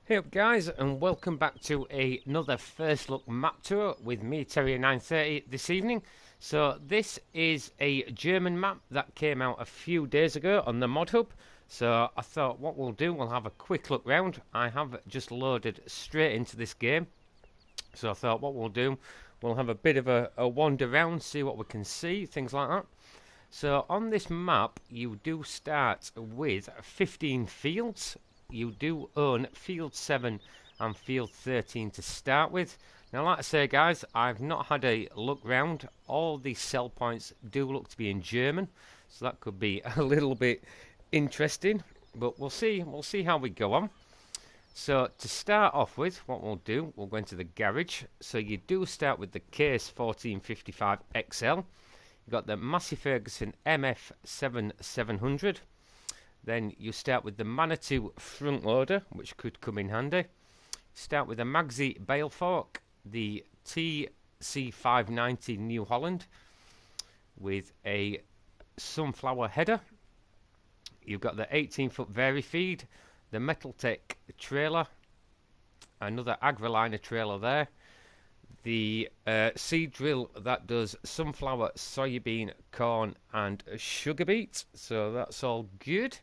Hey up guys, and welcome back to another first look map tour with me, Terry 930 this evening. So this is a German map that came out a few days ago on the mod hub. So I thought what we'll do, we'll have a quick look round. I have just loaded straight into this game. So I thought what we'll do, we'll have a bit of a wander around, see what we can see, things like that. So on this map, you do start with 15 fields. You do own field 7 and field 13 to start with. Now, like I say, guys, I've not had a look round. All these sell points do look to be in German, so that could be a little bit interesting. But we'll see. We'll see how we go on. So to start off with, what we'll do, we'll go into the garage. So you do start with the Case 1455 XL. You've got the Massey Ferguson MF 7700. Then you start with the Manitou front loader, which could come in handy. Start with the Magsy bale fork, the TC590 New Holland with a sunflower header. You've got the 18-foot Vari-Feed, the Metaltech trailer, another Agroliner trailer there. The seed drill that does sunflower, soybean, corn and sugar beet, so that's all good.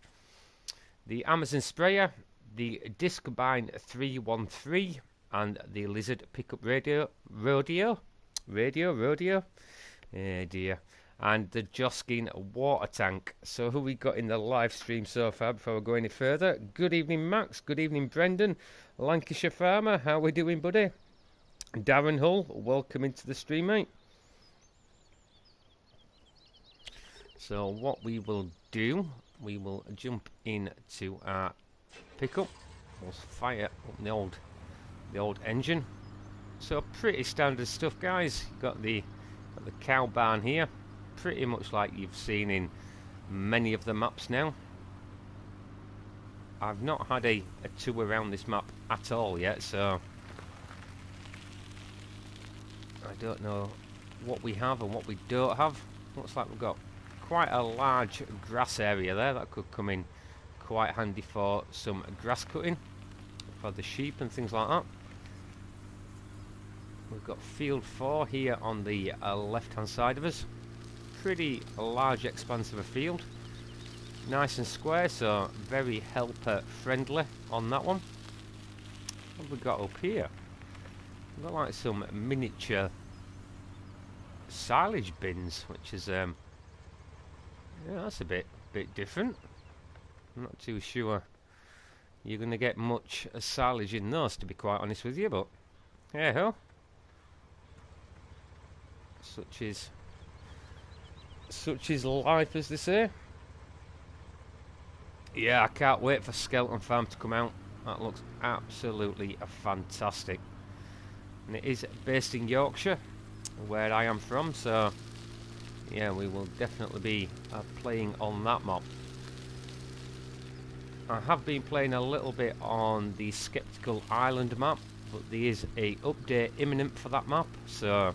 The Amazon sprayer, the Discobine 313 and the Lizard pickup rodeo, dear, and the Joskin water tank. So who we got in the live stream so far before we go any further? Good evening Max, good evening Brendan, Lancashire Farmer, how we doing buddy? Darren Hull, welcome into the stream, mate. So what we will do, we will jump into our pickup. We'll fire up the old engine. So pretty standard stuff, guys. You've got the cow barn here, pretty much like you've seen in many of the maps now. I've not had a tour around this map at all yet, so I don't know what we have and what we don't have. Looks like we've got quite a large grass area there that could come in quite handy for some grass cutting for the sheep and things like that. We've got field 4 here on the left hand side of us. Pretty large expanse of a field, nice and square, so very helper friendly on that one. What have we got up here? We've got like some miniature silage bins, which is yeah, that's a bit different. I'm not too sure you're going to get much silage in those, to be quite honest with you, but hey ho, such is life, as they say. Yeah, I can't wait for Skeleton Farm to come out. That looks absolutely fantastic. And it is based in Yorkshire, where I am from, so yeah, we will definitely be playing on that map. I have been playing a little bit on the Skeptical Island map, but there is a update imminent for that map, so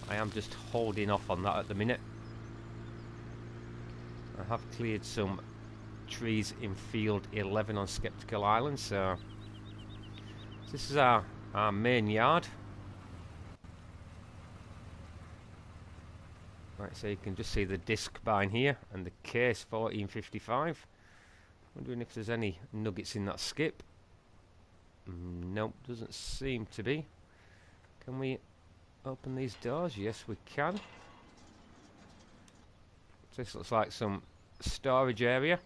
I am just holding off on that at the minute. I have cleared some trees in field 11 on Skeptical Island, so this is our main yard. Right, so you can just see the Discobine here and the Case 1455. Wondering if there's any nuggets in that skip. Nope, doesn't seem to be. Can we open these doors? Yes, we can. This looks like some storage area,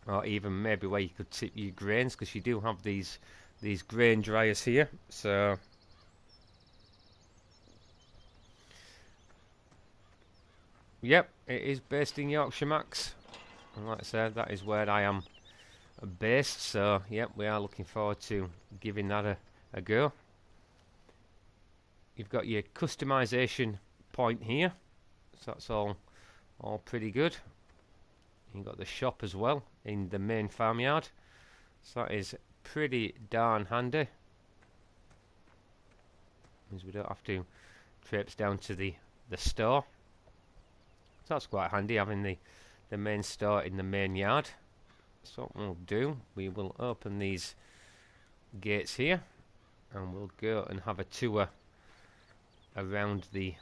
or even maybe where you could tip your grains, because you do have these grain dryers here. So yep, it is based in Yorkshire, Max, and like I said, that is where I am based, so yep, we are looking forward to giving that a go. You've got your customization point here, so that's all pretty good. You've got the shop as well in the main farmyard, so that is pretty darn handy. Means we don't have to traipse down to the store. So that's quite handy, having the main store in the main yard. So what we'll do, we will open these gates here, and we'll go and have a tour around the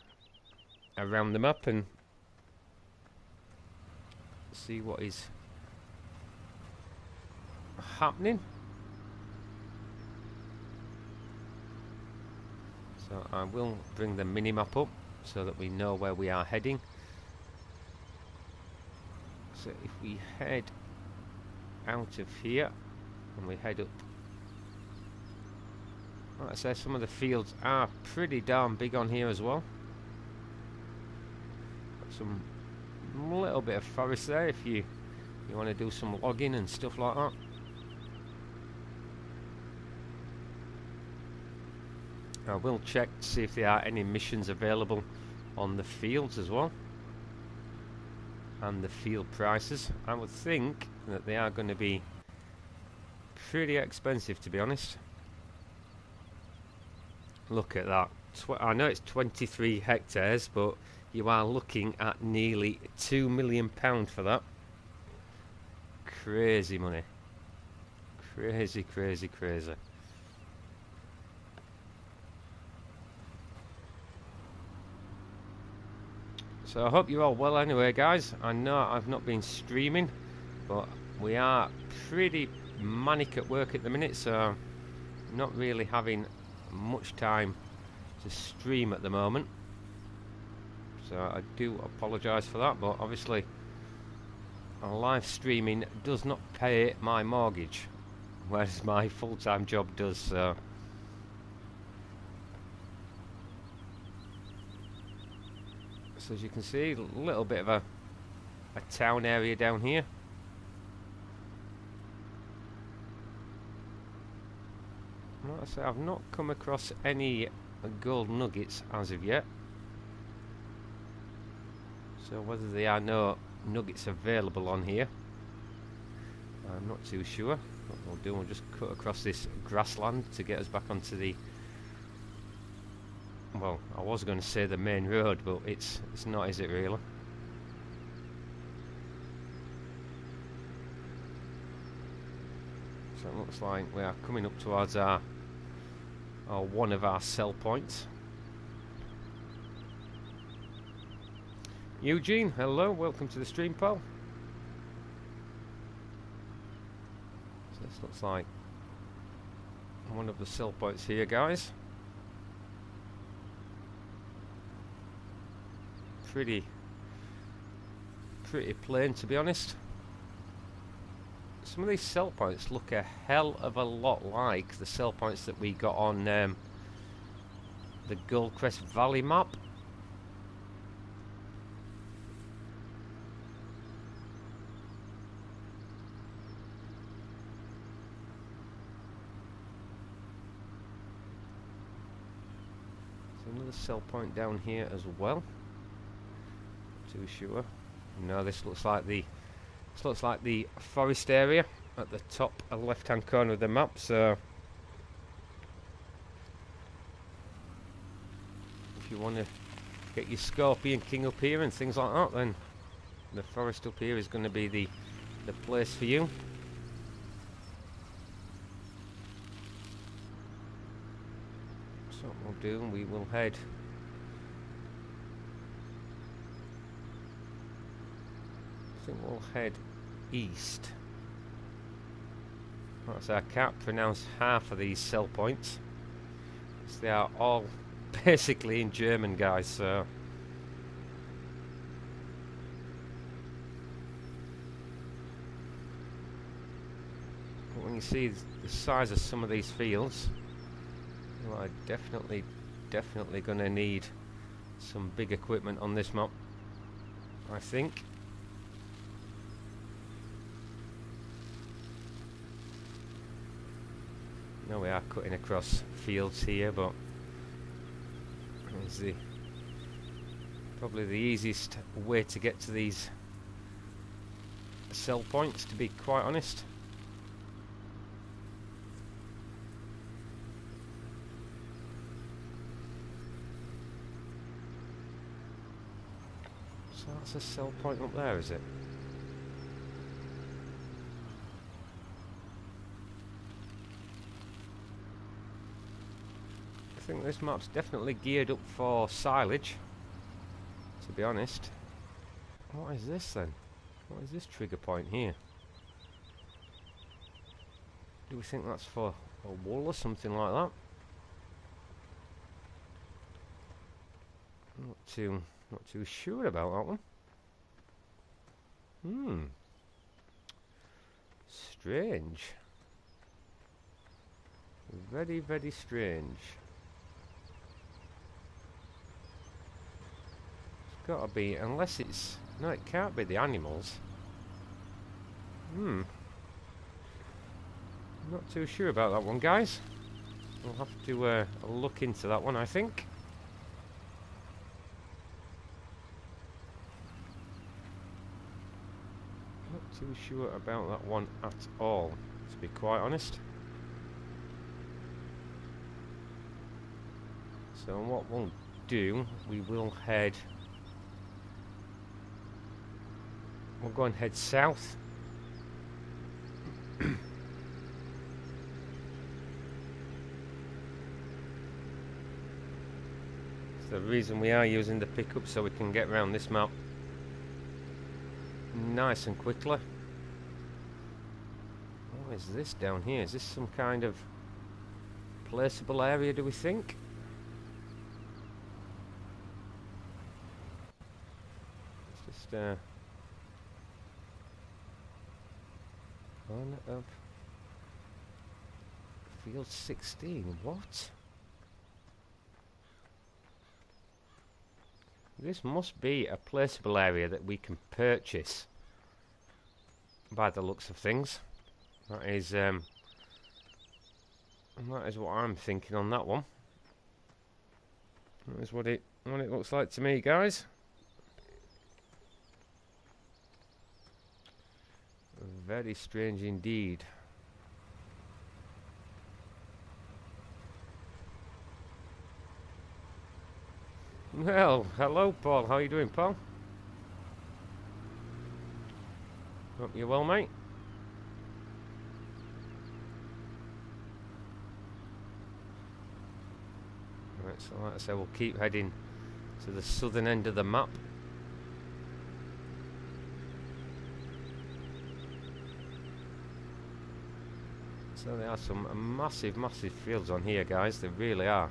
map and see what is happening. So I will bring the mini-map up so that we know where we are heading. So if we head out of here and we head up, like I say, some of the fields are pretty darn big on here as well. Got some little bit of forest there if you want to do some logging and stuff like that. I will check to see if there are any missions available on the fields as well, and the field prices. I would think that they are going to be pretty expensive, to be honest. Look at that. I know it's 23 hectares, but you are looking at nearly £2 million for that. Crazy money. Crazy, crazy, crazy. So I hope you're all well anyway, guys. I know I've not been streaming, but we are pretty manic at work at the minute, so I'm not really having much time to stream at the moment. So I do apologise for that, but obviously live streaming does not pay my mortgage, whereas my full-time job does. So as you can see, a little bit of a town area down here. Like I say, I've not come across any gold nuggets as of yet, so whether there are no nuggets available on here, I'm not too sure. What we'll do, we'll just cut across this grassland to get us back onto the, well, I was going to say the main road, but it's not, is it really? So it looks like we are coming up towards our one of our sell points. Eugene, hello, welcome to the stream, pal. So this looks like one of the sell points here, guys. Pretty plain, to be honest. Some of these sell points look a hell of a lot like the sell points that we got on the Goldcrest Valley map. There's another sell point down here as well. Not too sure. No, this looks like the forest area at the top left-hand corner of the map. So if you want to get your Scorpion King up here and things like that, then the forest up here is going to be the place for you. So what we'll do, we will head we'll head east. Like I say, I can't pronounce half of these sell points, because they are all basically in German, guys. So but when you see the size of some of these fields, you are definitely going to need some big equipment on this map, I think. No, we are cutting across fields here, but it's probably the easiest way to get to these sell points, to be quite honest. So that's a sell point up there, is it? think this map's definitely geared up for silage, to be honest. What is this then? What is this trigger point here? Do we think that's for a wool or something like that? Not too sure about that one. Strange. Very, very strange. It's gotta be, unless it's... No, it can't be the animals. Not too sure about that one, guys. We'll have to look into that one, I think. Not too sure about that one at all, to be quite honest. So what we'll do, we will head... We'll go and head south. It's the reason we are using the pickup, so we can get around this map nice and quickly. What is this down here? Is this some kind of placeable area, do we think? It's just one of field 16. What? This must be a placeable area that we can purchase, by the looks of things. That is what I'm thinking on that one. That is what it looks like to me, guys. Very strange indeed. Well, hello Paul, how are you doing, Paul? Hope you're well, mate. Right, so like I say, we'll keep heading to the southern end of the map. So there are some massive, massive fields on here, guys. They really are.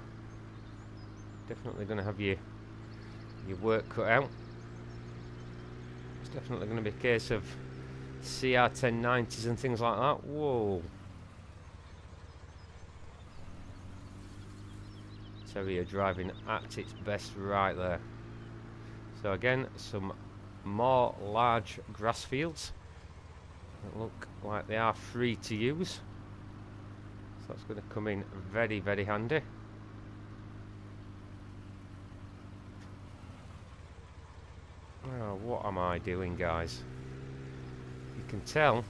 Definitely going to have your work cut out. It's definitely going to be a case of CR 1090s and things like that. Whoa. Terrier driving at its best right there. So again, some more large grass fields that look like they are free to use. So that's going to come in very, very handy. Oh, what am I doing, guys? You can tell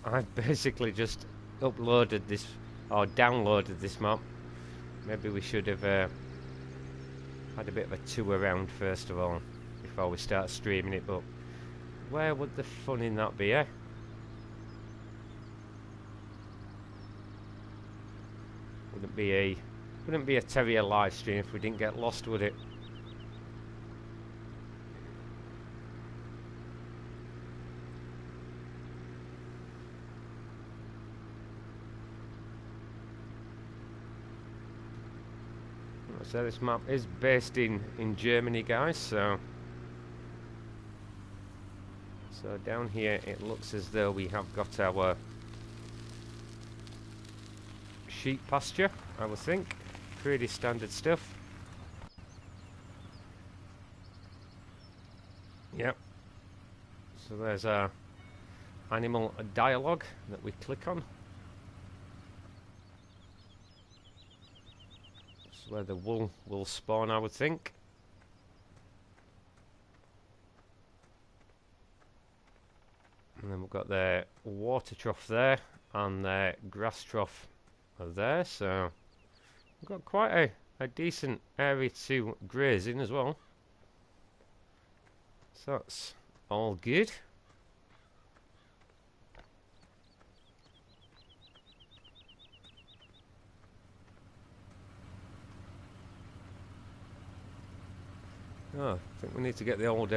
I've basically just uploaded this, or downloaded this map. Maybe we should have had a bit of a tour around first of all, before we start streaming it, but where would the fun in that be, eh? Wouldn't be a Terrier live stream if we didn't get lost, would it? So this map is based in Germany, guys, so down here it looks as though we have got our sheep pasture, I would think. Pretty standard stuff. Yep. So there's our animal dialogue that we click on. That's where the wool will spawn, I would think. And then we've got the water trough there and the grass trough there, so we've got quite a decent area to graze in as well. So that's all good. Oh, I think we need to get the old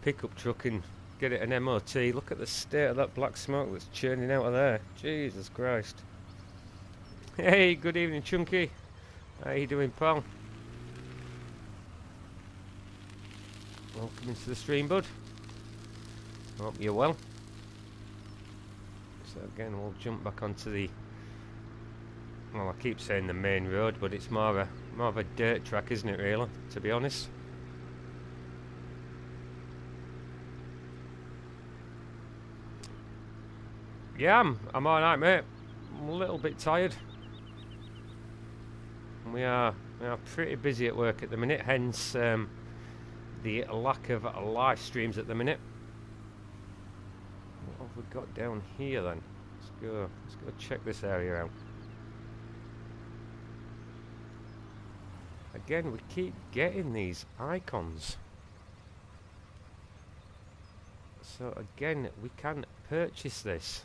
pickup truck and get it an MOT. Look at the state of that black smoke that's churning out of there. Jesus Christ. Hey, good evening, Chunky. How you doing, pal? Welcome into the stream, bud. Hope you're well. So again, we'll jump back onto the... Well, I keep saying the main road, but it's more of a dirt track, isn't it, really, to be honest? Yeah, I'm alright, mate. I'm a little bit tired. We are pretty busy at work at the minute, hence the lack of live streams at the minute. What have we got down here then? Let's go check this area out. Again, we keep getting these icons. So again, we can purchase this.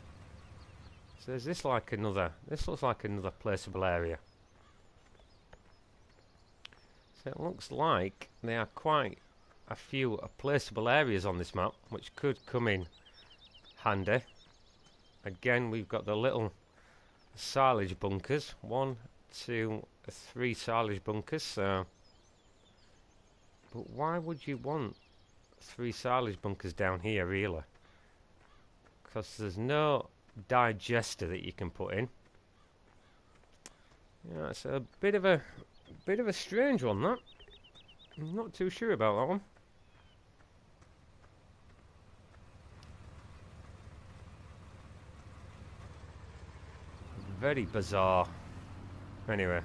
So is this like another... This looks like another placeable area. So it looks like there are quite a few placeable areas on this map, which could come in handy. Again, we've got the little silage bunkers. 1, 2, 3 silage bunkers. So, but why would you want 3 silage bunkers down here, really? Because there's no digester that you can put in. Yeah, it's a bit of a strange one, that. I'm not too sure about that one. Very bizarre. Anyway,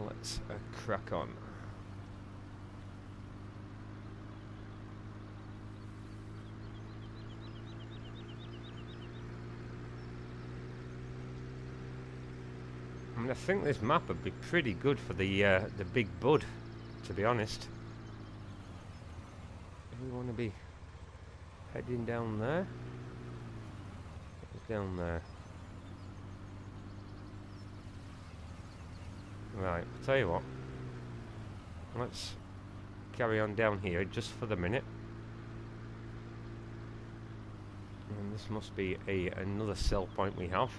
let's crack on. I mean, I think this map would be pretty good for the big bud, to be honest. Do we want to be heading down there? Down there. Right, I'll tell you what. Let's carry on down here just for the minute. And this must be another sell point we have.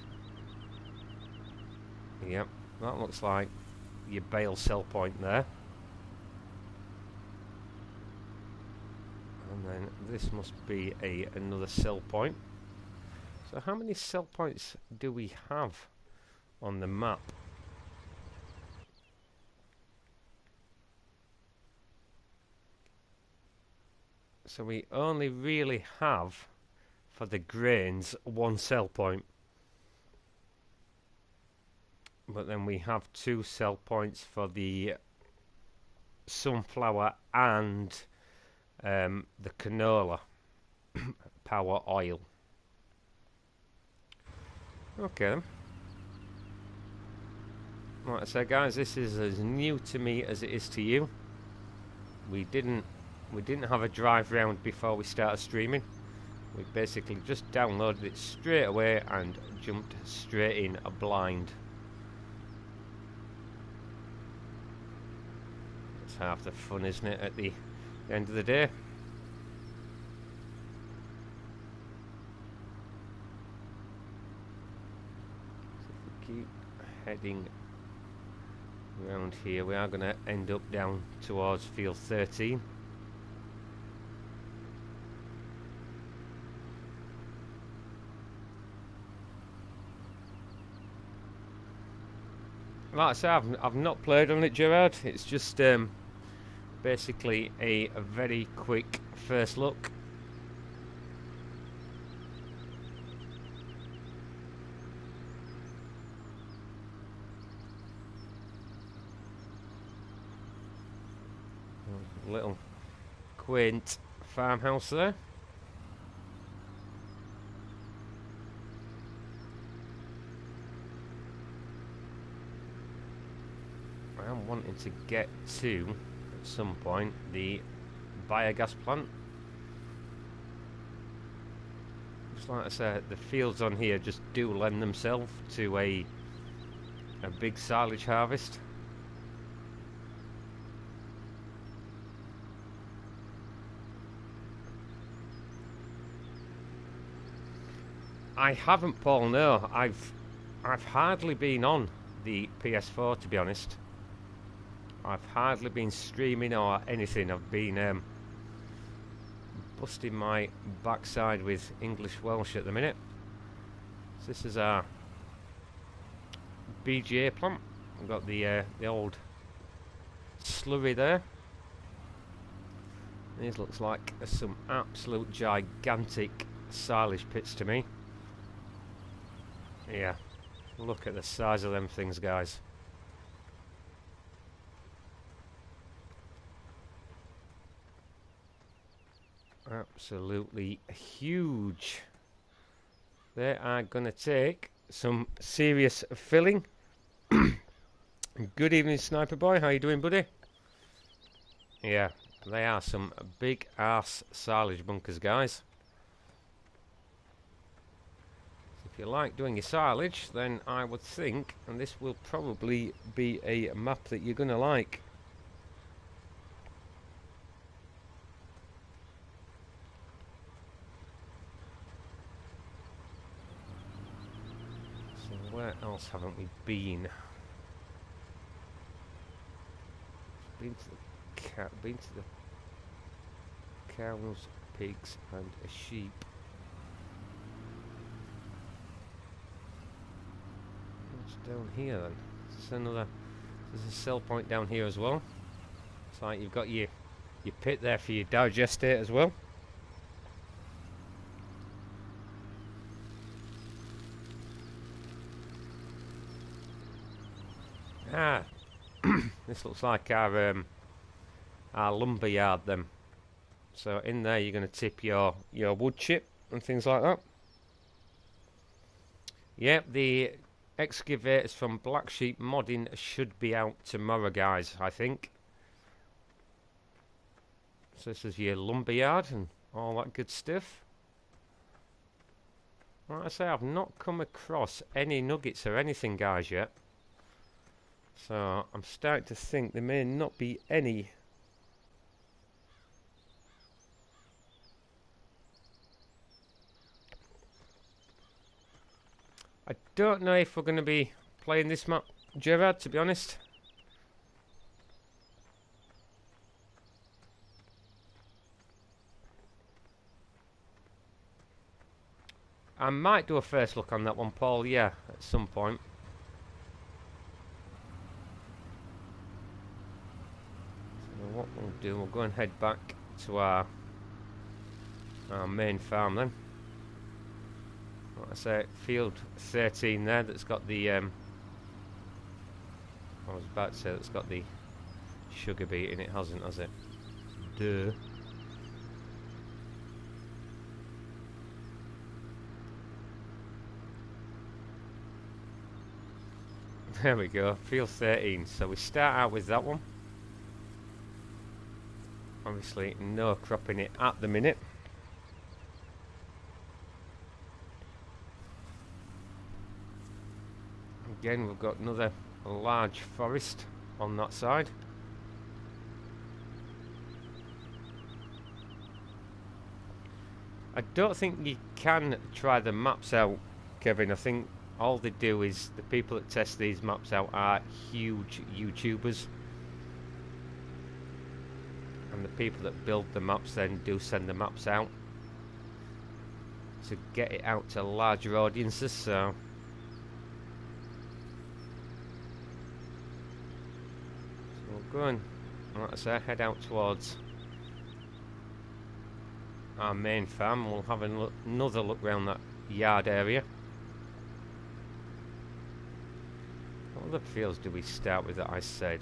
Yep, that looks like your bale sell point there. And then this must be another sell point. So how many sell points do we have on the map? So we only really have, for the grains, 1 sell point. But then we have 2 sell points for the sunflower and the canola power oil. Okay then. Like I said, guys, this is as new to me as it is to you. We didn't have a drive round before we started streaming. We basically just downloaded it straight away and jumped straight in a blind. That's half the fun, isn't it, at the end of the day? So if we keep heading around here, we are going to end up down towards field 13. Like I say, I've not played on it, Gerard. It's just basically a very quick first look. Little quaint farmhouse there. I'm wanting to get to, at some point, the biogas plant. Just like I said, the fields on here just do lend themselves to a big silage harvest. I haven't, Paul. No, I've hardly been on the PS4, to be honest. I've hardly been streaming or anything. I've been busting my backside with English Welsh at the minute. So this is our BGA plant. We've got the old slurry there. These looks like some absolute gigantic silage pits to me. Yeah, look at the size of them things, guys. Absolutely huge. They are going to take some serious filling. Good evening, Sniper Boy. How you doing, buddy? Yeah, they are some big arse silage bunkers, guys. If you like doing your silage, then I would think, and this will probably be a map that you're going to like. So where else haven't we been? Been to the cows, pigs, and a sheep. What's down here then? There's a sell point down here as well. It's like you've got your pit there for your digestate as well. Ah, this looks like our lumber yard then. So in there you're going to tip your wood chip and things like that. Yep, the excavators from Black Sheep Modding should be out tomorrow, guys, I think. So this is your lumber yard and all that good stuff. Like I say, I've not come across any nuggets or anything, guys, yet. So I'm starting to think there may not be any. I don't know if we're going to be playing this map, Gerard, to be honest. I might do a first look on that one, Paul, yeah, at some point. So what we'll do, we'll go and head back to our main farm then. Like I say, field 13 there, that's got the I was about to say that's got the sugar beet in it, hasn't, has it? Duh. There we go, field 13. So we start out with that one. Obviously no crop in it at the minute. Again, we've got another large forest on that side. I don't think you can try the maps out, Kevin. I think all they do is the people that test these maps out are huge YouTubers, and the people that build the maps then do send the maps out to get it out to larger audiences. So we'll go and, like I say, head out towards our main farm, and we'll have another look around that yard area. What other fields do we start with that I said?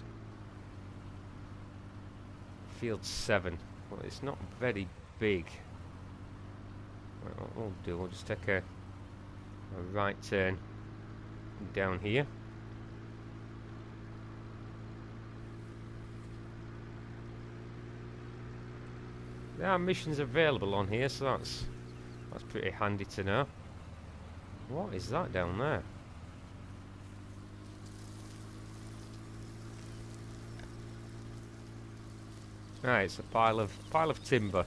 Field 7. Well, it's not very big. Right, what we'll do, we'll just take a right turn down here. There are missions available on here, so that's pretty handy to know. What is that down there? Right, it's a pile of timber.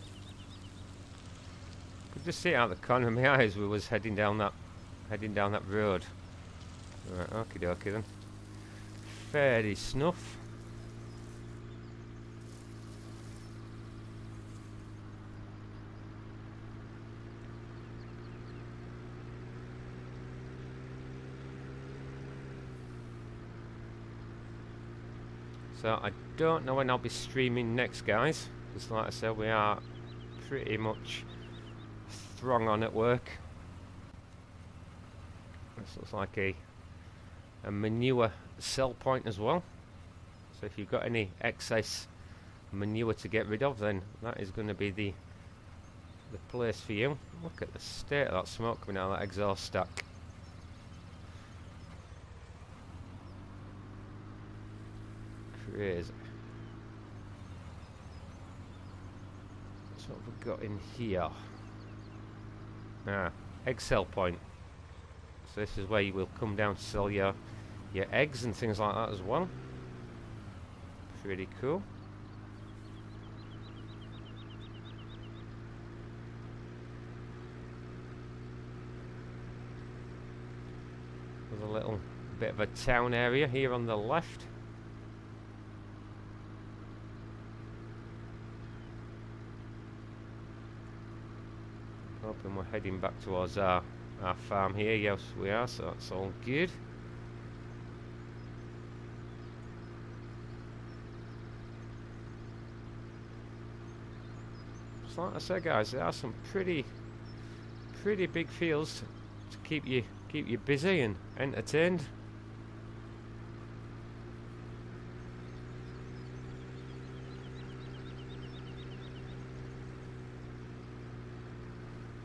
Could just see it out the corner of my eye as we was heading down that road. Right, okie dokie then. Fairly snuff. So I don't know when I'll be streaming next, guys. Because like I said, we are pretty much throng on at work. This looks like a manure sell point as well. So if you've got any excess manure to get rid of, then that is going to be the place for you. Look at the state of that smoke coming out of that exhaust stack. Crazy. So what have we got in here? Egg sell point. So this is where you will come down to sell your eggs and things like that as well. Pretty cool. There's a little bit of a town area here on the left. Hoping we're heading back towards our farm here. Yes, we are, so that's all good. So like I said, guys, there are some pretty big fields to keep you busy and entertained.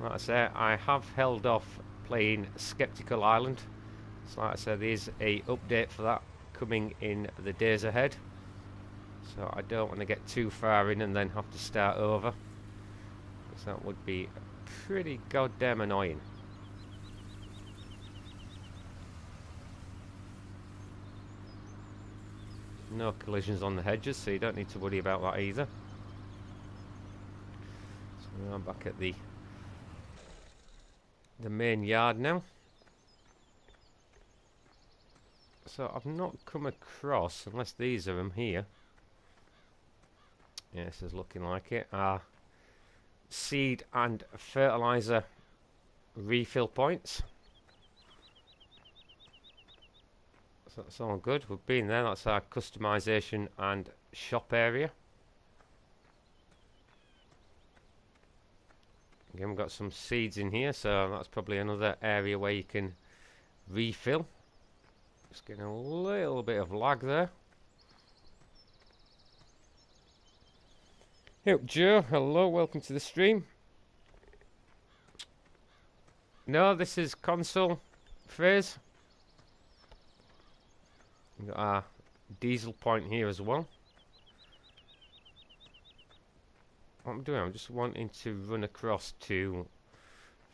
Like I say, I have held off playing Skeptical Island. So like I said, there's a update for that coming in the days ahead. So I don't want to get too far in and then have to start over, because that would be pretty goddamn annoying. No collisions on the hedges, so you don't need to worry about that either. So I'm back at the main yard now. So I've not come across, unless these are them here. Yeah, this is looking like it. Seed and fertilizer refill points. So that's all good. We've been there. That's our customization and shop area. Again, we've got some seeds in here, so that's probably another area where you can refill. Just getting a little bit of lag there. Hey up, Joe, hello, welcome to the stream. No, this is console phase. We've got our diesel point here as well. What I'm doing, I'm just wanting to run across to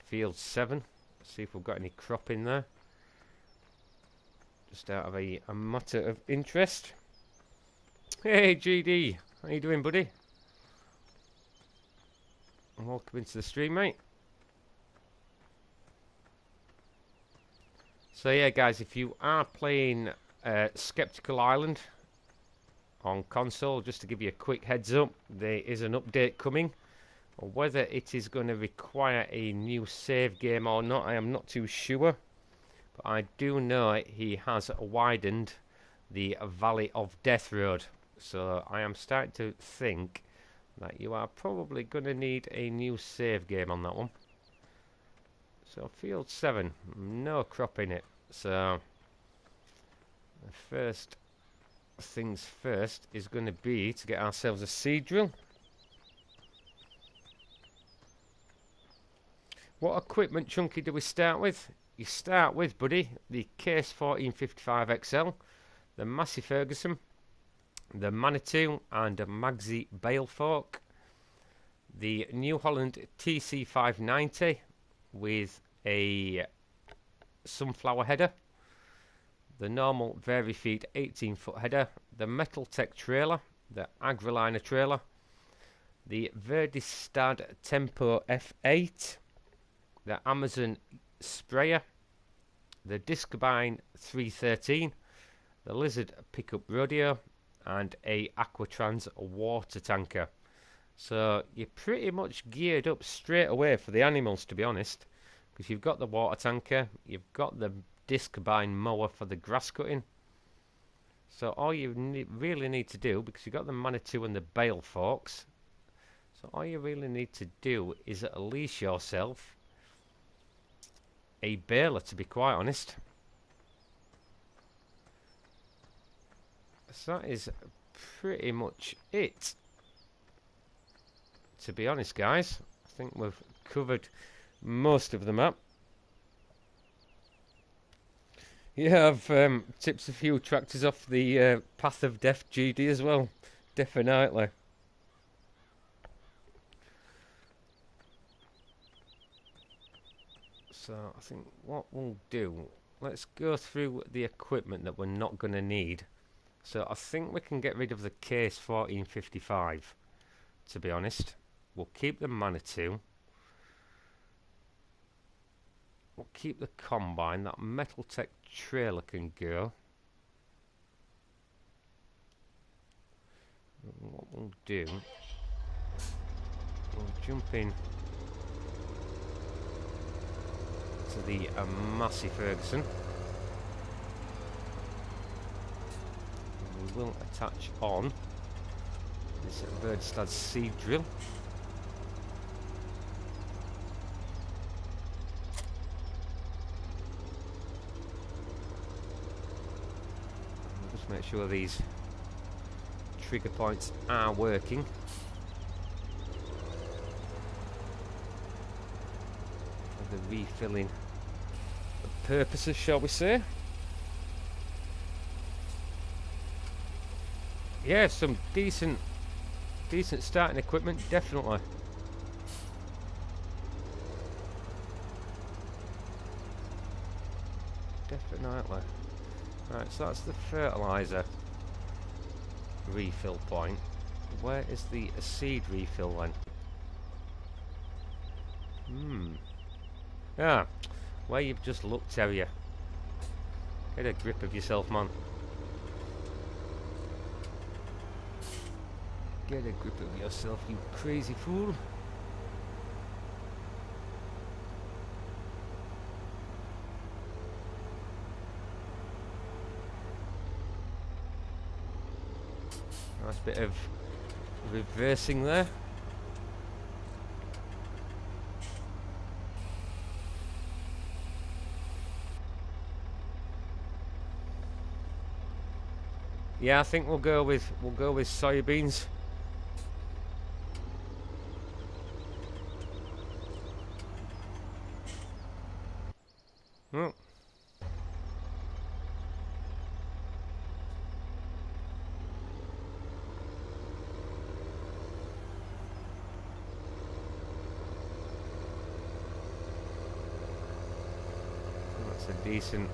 field 7, see if we've got any crop in there, just out of a matter of interest. Hey GD, how you doing, buddy? Welcome into the stream, mate. So yeah, guys, if you are playing Skeptical Island on console, just to give you a quick heads up, there is an update coming. Whether it is going to require a new save game or not, I am not too sure, but I do know he has widened the Valley of Death Road, so I am starting to think that you are probably going to need a new save game on that one. So field 7, no crop in it, so the first things first is going to be to get ourselves a seed drill. What equipment, Chunky, do we start with? You start with, buddy, the Case 1455 XL, the Massey Ferguson, the Manitou and a Magsy Bale Fork, the New Holland TC590 with a sunflower header, the normal Verifeed 18-foot header, the Metal Tech trailer, the Agriliner trailer, the Verdistad Tempo F8, the Amazon sprayer, the Discobine 313, the Lizard pickup rodeo, and a Aquatrans water tanker. So you're pretty much geared up straight away for the animals, to be honest, because you've got the water tanker, you've got the Discobine mower for the grass cutting. So all you really need to do, because you've got the Manitou and the bale forks, so all you really need to do is lease yourself a baler, to be quite honest. So that is pretty much it. To be honest, guys, I think we've covered most of the map. Yeah, I've tipped a few tractors off the Path of Death GD as well, definitely. So I think what we'll do, let's go through the equipment that we're not going to need. So I think we can get rid of the Case 1455, to be honest. We'll keep the Manitou. We'll keep the Combine. That Metaltech trailer can go. And what we'll do, we'll jump in to the Massey Ferguson. And we will attach on this Birdstad seed drill. Make sure these trigger points are working. For the refilling purposes, shall we say. Yeah, some decent starting equipment, definitely. Definitely. Right, so that's the fertiliser refill point. Where is the seed refill then? Ah, where you've just looked, Terrier. Get a grip of yourself, man. Get a grip of yourself, you crazy fool. Nice bit of reversing there. Yeah, I think we'll go with soybeans. Oh. That's a decent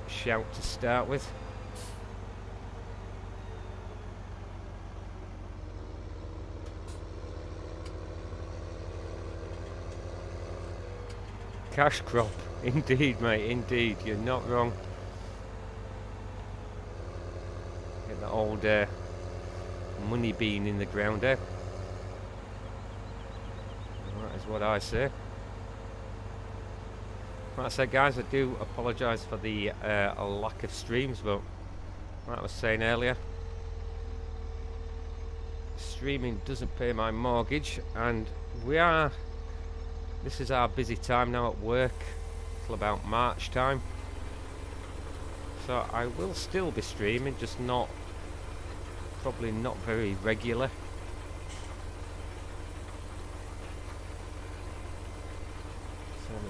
shout to start with. Cash crop, indeed, mate, indeed. You're not wrong. Get that old money bean in the ground there. That is what I say. Like I said, guys, I do apologise for the lack of streams, but like I was saying earlier, streaming doesn't pay my mortgage, and this is our busy time now at work till about March time. So I will still be streaming, just probably not very regular.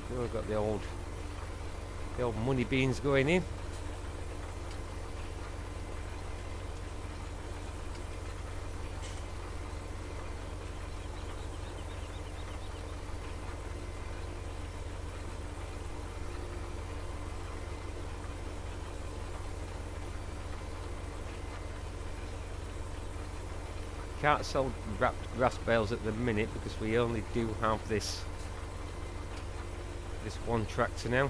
So we've got the old money beans going in. Can't sell wrapped grass bales at the minute because we only do have this this one tractor now.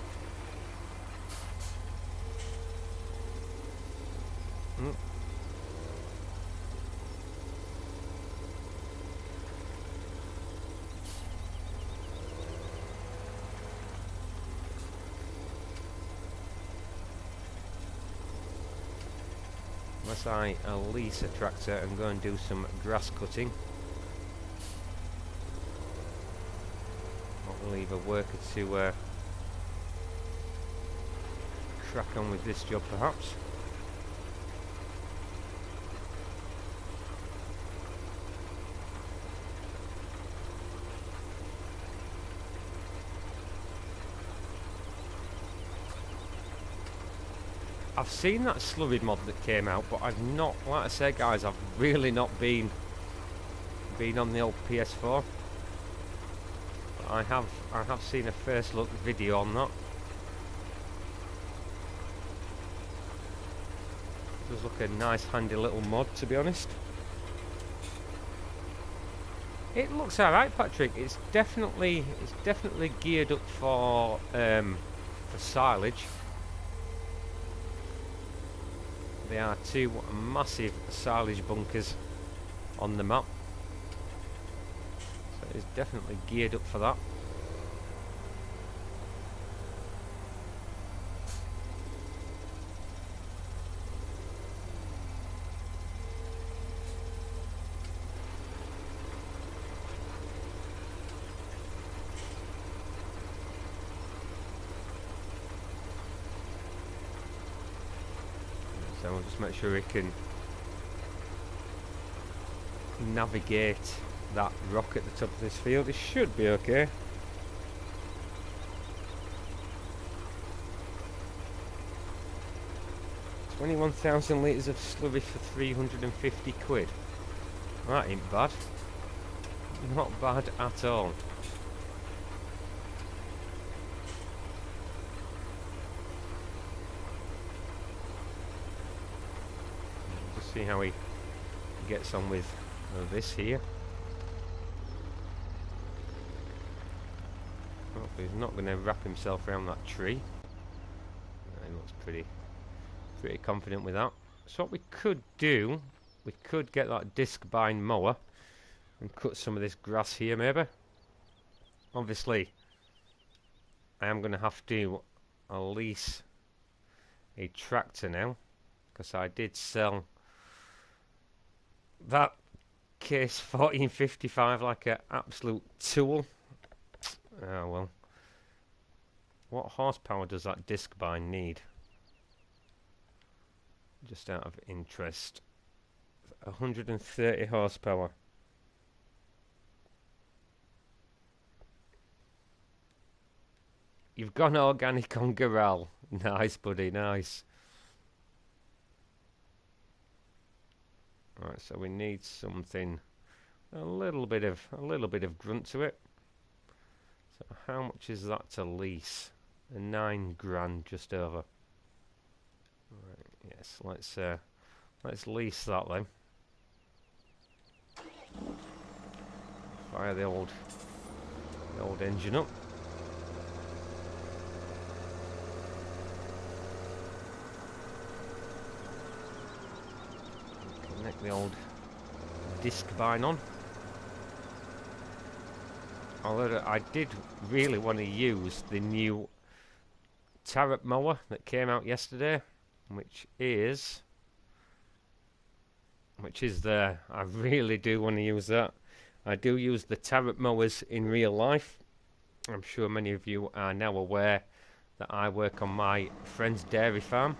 Unless I lease a tractor and go and do some grass cutting, I'll leave a worker to crack on with this job perhaps. I've seen that slurry mod that came out, but I've not, like I say guys, I've really not been on the old PS4. But I have seen a first look video on that. It does look a nice handy little mod, to be honest. It looks alright, Patrick. It's definitely geared up for silage. There are two massive silage bunkers on the map, so it's definitely geared up for that. So we'll just make sure we can navigate that rock at the top of this field. It should be okay. £21,000 litres of slurry for 350 quid. That ain't bad. Not bad at all. See how he gets on with this here. Hopefully he's not going to wrap himself around that tree. He looks pretty confident with that. So what we could do, we could get that disc bind mower and cut some of this grass here maybe. Obviously I am going to have to lease a tractor now, because I did sell that case 1455 like an absolute tool. Oh well. What horsepower does that disc bind need? Just out of interest. 130 horsepower. You've gone organic on Goral. Nice buddy, nice. Right, so we need something a little bit of grunt to it. So how much is that to lease? A 9 grand, just over. Right, yes, let's lease that then. Fire the old engine up. Connect the old disc bind on. Although I did really want to use the new Tarot mower that came out yesterday, which is there. I really do want to use that. I do use the Tarot mowers in real life. I'm sure many of you are now aware that I work on my friend's dairy farm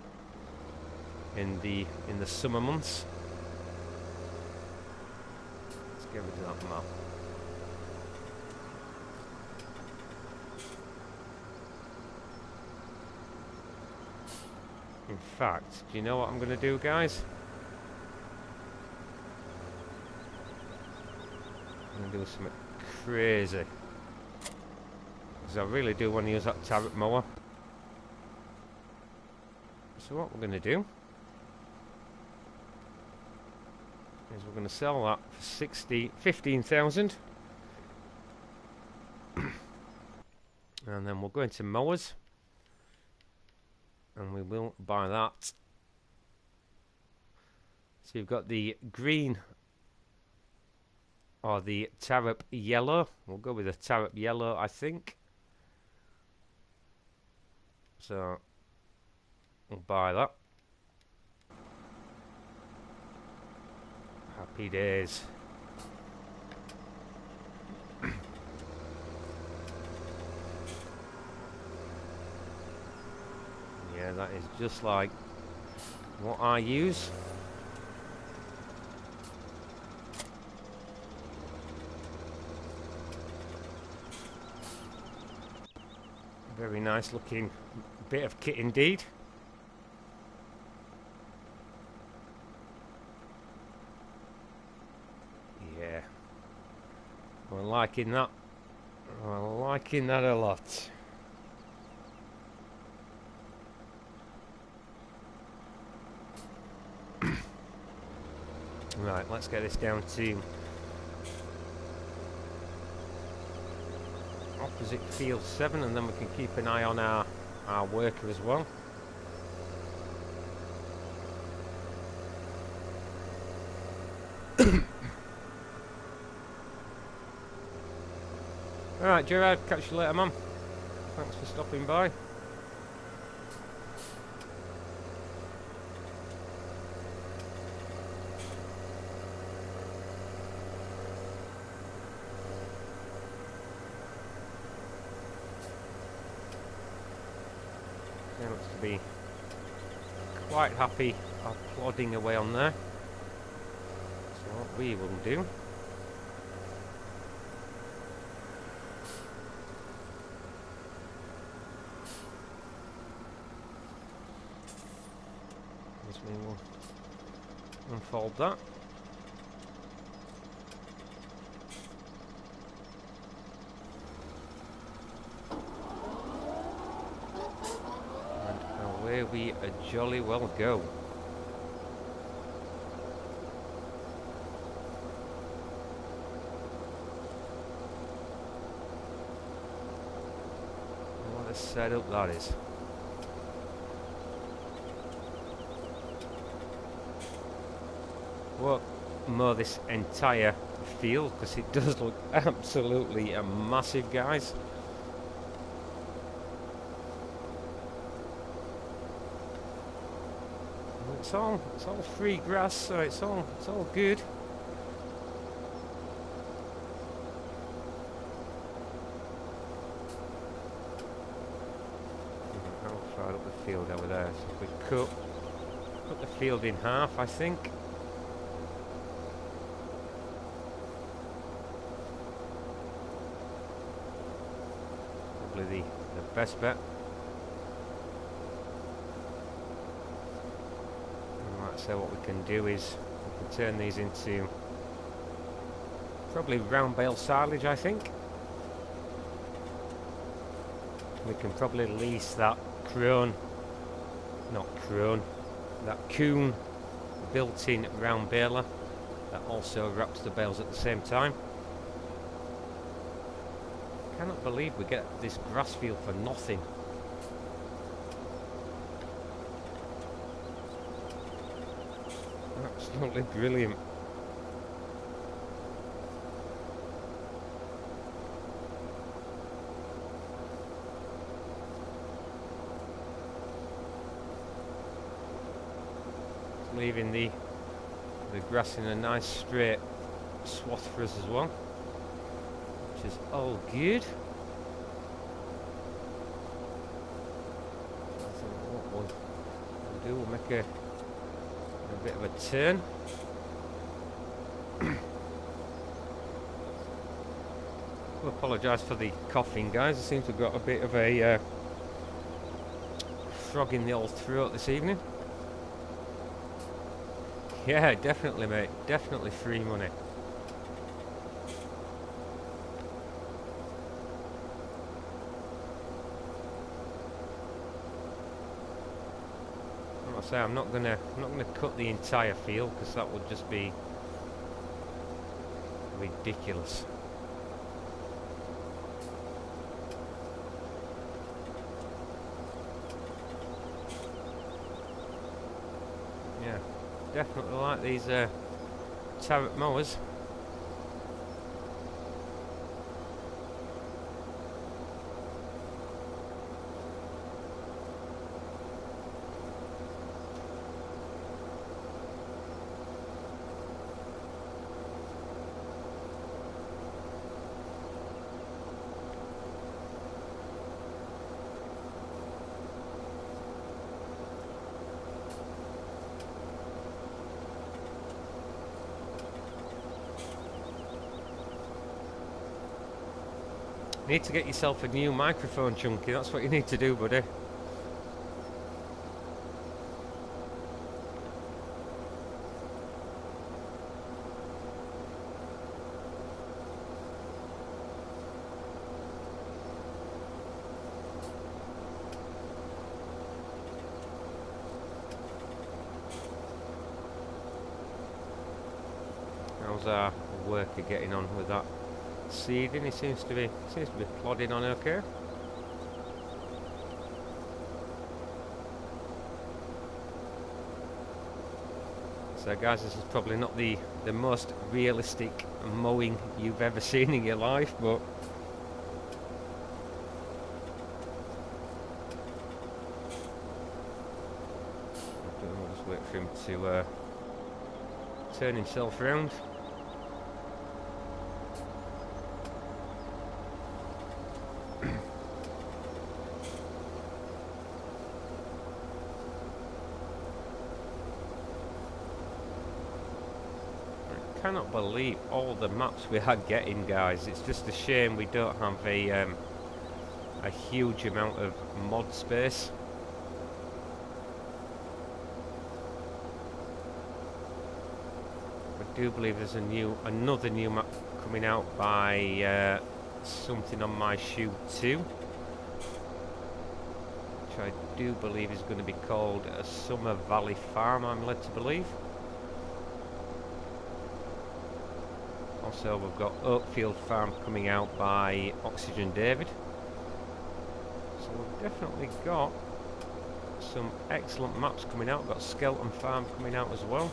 in the summer months. Let's get rid of that map. In fact, do you know what I'm going to do, guys? I'm going to do something crazy. Because I really do want to use that Tarot mower. So what we're going to do is we're going to sell that for 15,000. And then we'll go into mowers, and we will buy that. So you've got the green or the Tarap yellow. We'll go with the Tarap yellow, I think. So we'll buy that. Happy days. Yeah, that is just like what I use. Very nice looking bit of kit indeed. Yeah, we're liking that. We're liking that a lot. Right, let's get this down to opposite field 7, and then we can keep an eye on our worker as well. Alright, Gerard, catch you later, man. Thanks for stopping by. He looks to be quite happy plodding away on there. So what we will do is we will unfold that. Away we jolly well go. What a setup that is. We'll mow this entire field because it does look absolutely massive, guys. It's all free grass, so it's all good. How far up the field over there? So if we cut the field in half, I think. Probably the best bet. So what we can do is we can turn these into probably round bale silage, I think. We can probably lease that that coon built-in round baler that also wraps the bales at the same time. I cannot believe we get this grass field for nothing. Absolutely brilliant. Leaving the grass in a nice straight swath for us as well, which is all good. So what we'll do, we'll make a bit of a turn. I apologise for the coughing, guys. I seem to have got a bit of a frog in the old throat this evening. Yeah, definitely, mate. Definitely free money. Like I say, I'm not gonna cut the entire field because that would just be ridiculous. definitely like these turret mowers. Need to get yourself a new microphone, Chunky. That's what you need to do, buddy. How's our worker getting on with that seeding? He seems to be plodding on okay. So guys, this is probably not the most realistic mowing you've ever seen in your life, but we'll just wait for him to turn himself around. I cannot believe all the maps we are getting, guys. It's just a shame we don't have a huge amount of mod space. I do believe there's another new map coming out by something on my shoe too, which I do believe is going to be called a Summer Valley Farm, I'm led to believe. Also, we've got Oakfield Farm coming out by Oxygen David. So we've definitely got some excellent maps coming out. We've got Skelton Farm coming out as well.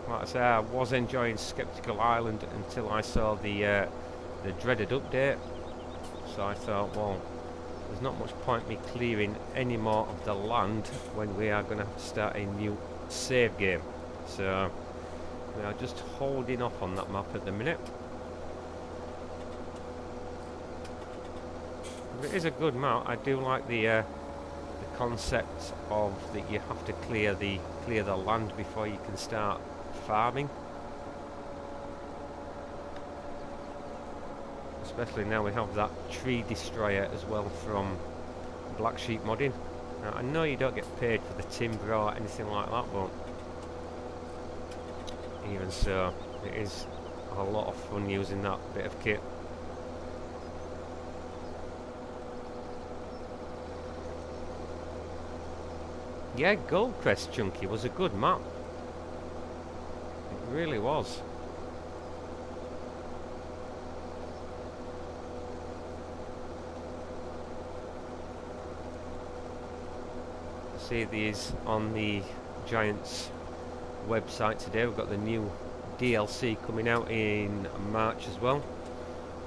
Like I say, I was enjoying Skeptical Island until I saw the dreaded update. So I thought, well, there's not much point me clearing any more of the land when we are going to have to start a new save game. So we are just holding off on that map at the minute. But it is a good map. I do like the concept of that you have to clear the land before you can start farming. Especially now we have that tree destroyer as well from Black Sheep Modding. Now, I know you don't get paid for the timber or anything like that, but even so, it is a lot of fun using that bit of kit. Yeah, Goldcrest, Chunky, was a good map. It really was. See these on the Giants website today. We've got the new DLC coming out in March as well,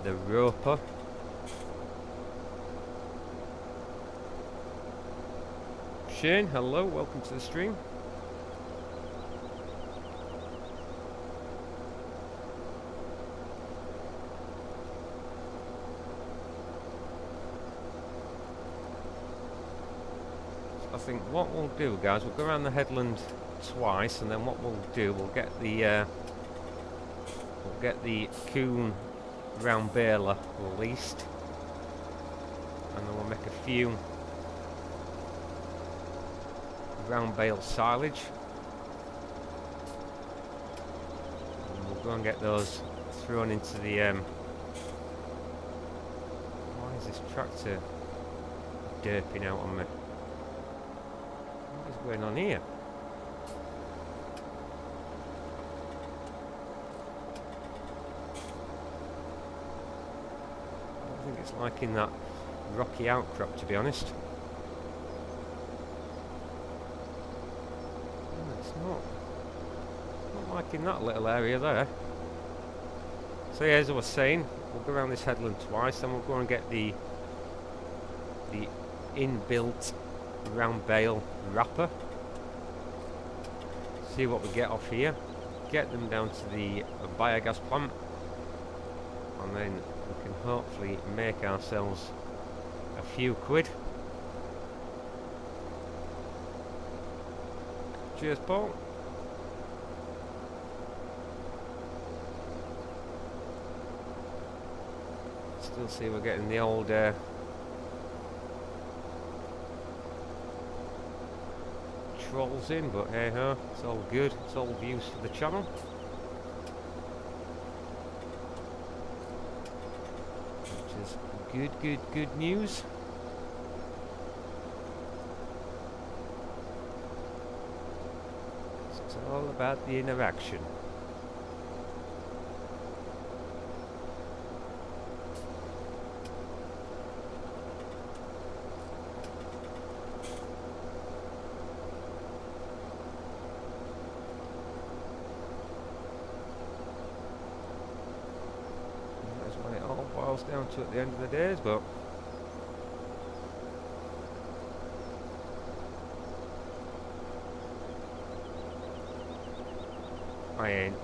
the Roper. Shane, hello, welcome to the stream. I think what we'll do, guys, we'll go around the headland twice, and then what we'll do, we'll get the coon round baler released, and then we'll make a few round bale silage, and we'll go and get those thrown into the why is this tractor derping out on me? What is going on here? I think it's like in that rocky outcrop, to be honest. Oh, not liking that little area there. So yeah, as I was saying, we'll go around this headland twice, then we'll go and get the inbuilt round bale wrapper. See what we get off here. Get them down to the biogas plant, and then we can hopefully make ourselves a few quid. Cheers, Paul. Still see we're getting the old trolls in, but hey ho, it's all good. It's all views for the channel. Which is good news. It's all about the interaction. Down to at the end of the days, but I ain't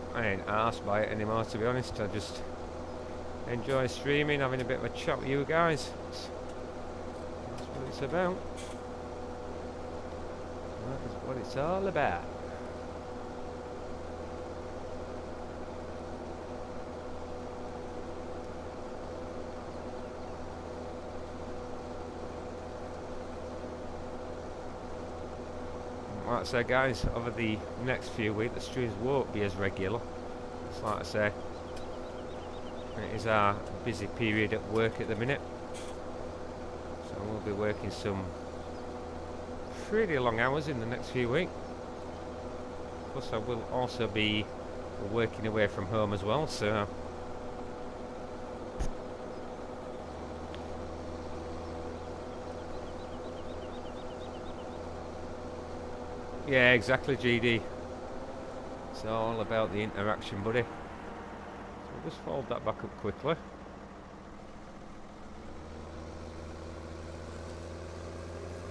arsed by it anymore, to be honest. I just enjoy streaming, having a bit of a chat with you guys. That's what it's about. That is what it's all about. Like I say, guys, over the next few weeks the streams won't be as regular. It's like I say, it is our busy period at work at the minute, so we'll be working some pretty long hours in the next few weeks. Plus I will also be working away from home as well, so yeah, exactly, GD. It's all about the interaction, buddy. So we'll just fold that back up quickly.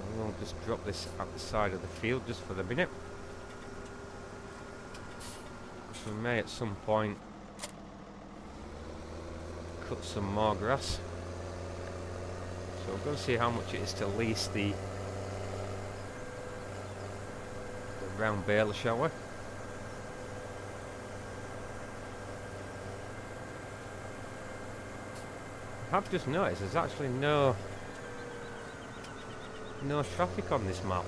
And we'll just drop this at the side of the field just for the minute. So we may at some point cut some more grass. So we're going to see how much it is to lease the round baler, shall we? I have just noticed there's actually no traffic on this map.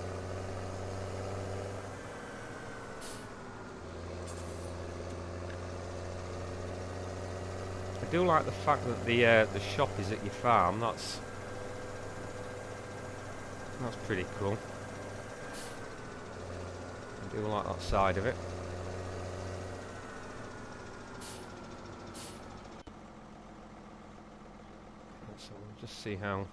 I do like the fact that the shop is at your farm. That's pretty cool. I do like that side of it. So we'll just see how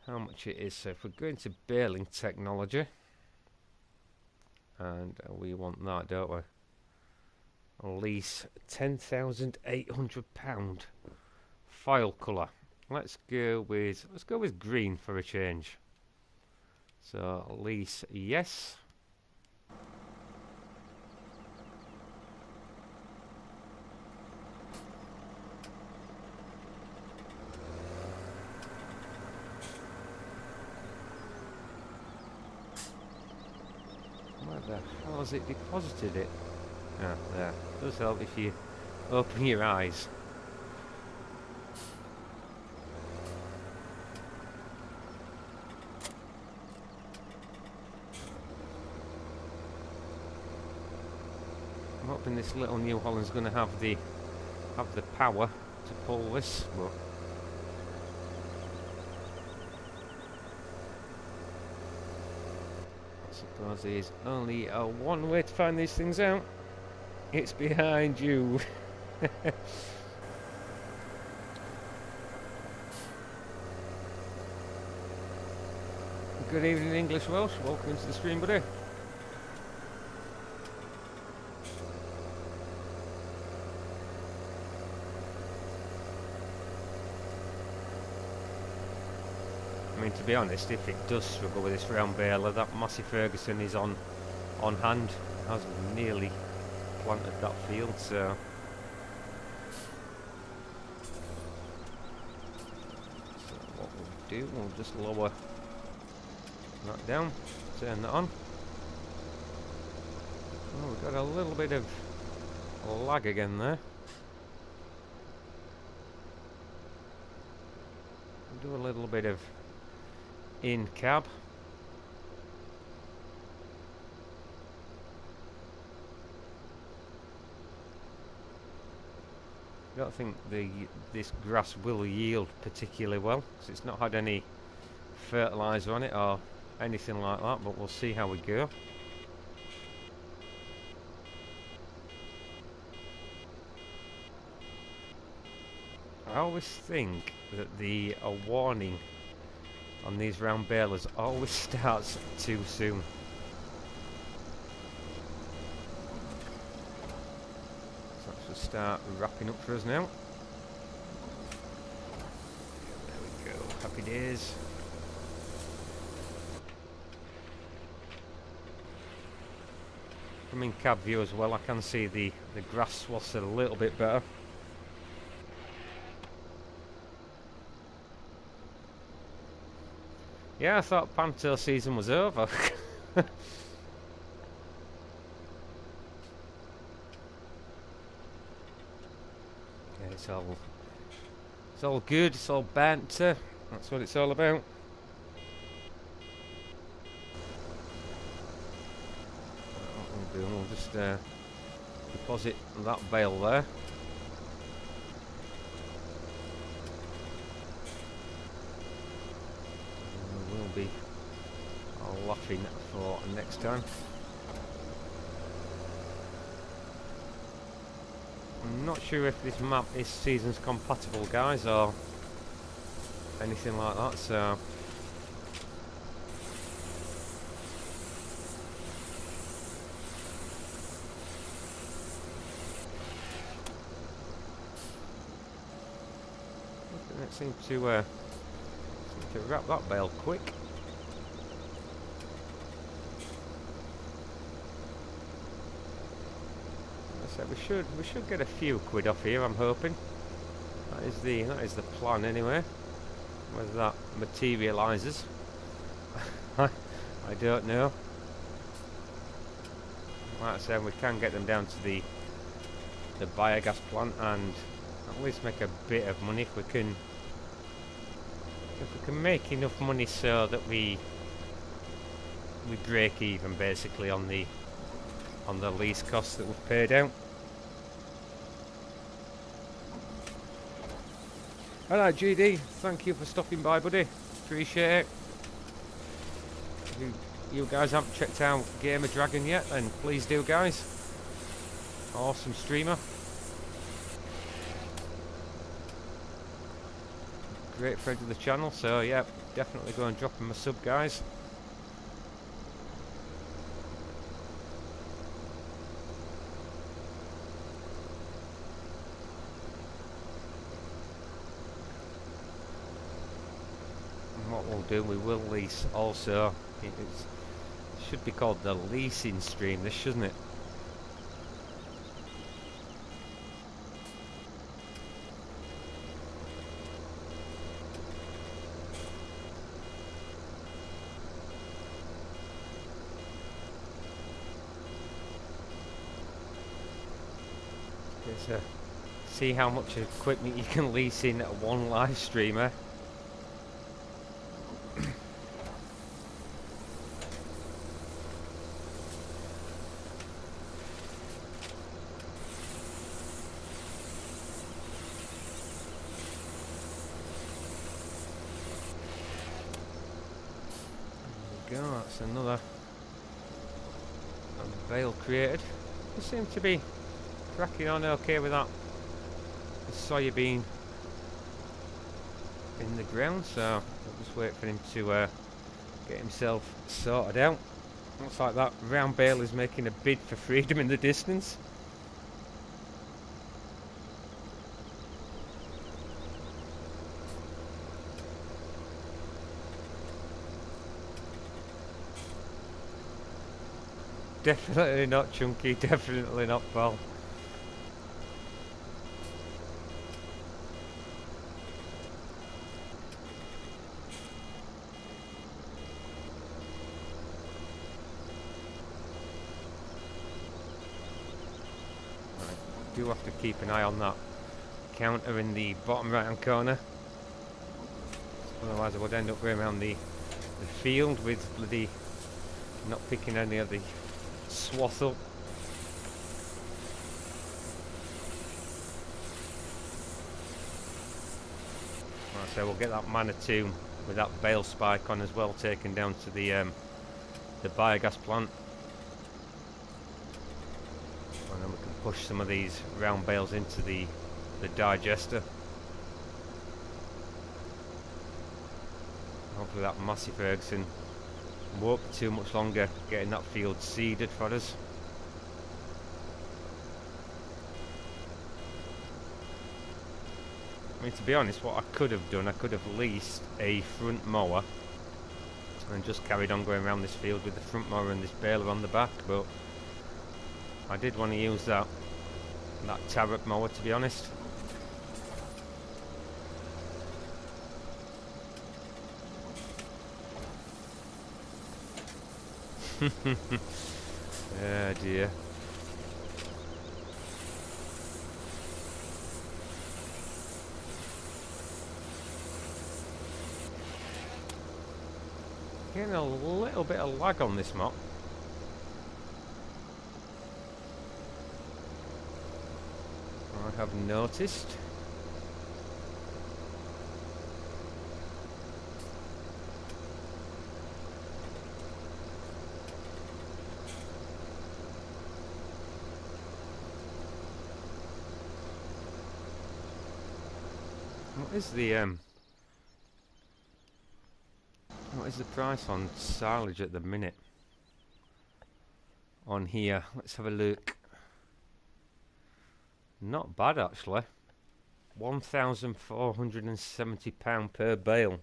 much it is. So if we're going to baling technology, and we want that, don't we? Lease £10,800. File colour. Let's go with green for a change. So lease, yes. Where the hell has it deposited it? Ah, there. Does help if you open your eyes. I'm hoping this little New Holland's going to have the power to pull this, but I suppose there's only one way to find these things out. It's behind you. Good evening, English Welsh. Welcome into the stream, buddy. mean, to be honest, if it does struggle with this round baler, that Massey Ferguson is on hand. Has nearly planted that field, so what we'll do, we'll just lower that down, turn that on. Oh, we've got a little bit of lag again there. We'll do a little bit of in cab. I don't think this grass will yield particularly well, because it's not had any fertiliser on it or anything like that, but we'll see how we go. I always think that the warning on these round balers always starts too soon. So that should start wrapping up for us now. There we go, happy days. From in cab view as well, I can see the grass swaths a little bit better. Yeah, I thought Panto season was over. Yeah, it's all good, it's all banter. That's what it's all about. What we'll do, we'll just deposit that bale there. Be laughing for next time. I'm not sure if this map is seasons compatible, guys, or anything like that, so it seemed to wrap that bale quick. So we should get a few quid off here, I'm hoping. That is the plan anyway. Whether that materialises, I don't know. Like I said, we can get them down to the biogas plant and at least make a bit of money if we can make enough money so that we break even basically on the lease costs that we've paid out. Alright, GD, thank you for stopping by, buddy. Appreciate it. If you guys haven't checked out Gamer Dragon yet, then please do, guys. Awesome streamer. Great friend of the channel, so yeah, definitely go and drop him a sub, guys. Do we will lease also. It should be called the leasing stream, this, shouldn't it? Okay, so see how much equipment you can lease in one live streamer. That's another bale created. We seem to be cracking on okay with that soybean in the ground, so I'll just wait for him to get himself sorted out. Looks like that round bale is making a bid for freedom in the distance. Definitely not chunky, definitely not pal. I do have to keep an eye on that counter in the bottom right hand corner. Otherwise I would end up going around the field with bloody not picking any of the swath up. Like I say, we'll get that mana tomb with that bale spike on as well, taken down to the biogas plant. And then we can push some of these round bales into the digester. Hopefully that Massey Ferguson won't be too much longer getting that field seeded for us. I mean, to be honest, what I could have done, I could have leased a front mower and just carried on going around this field with the front mower and this baler on the back, but I did want to use that Tarot mower, to be honest. Oh dear. Getting a little bit of lag on this map. I have noticed. What is the price on silage at the minute on here? Let's have a look. Not bad actually. £1,470 per bale.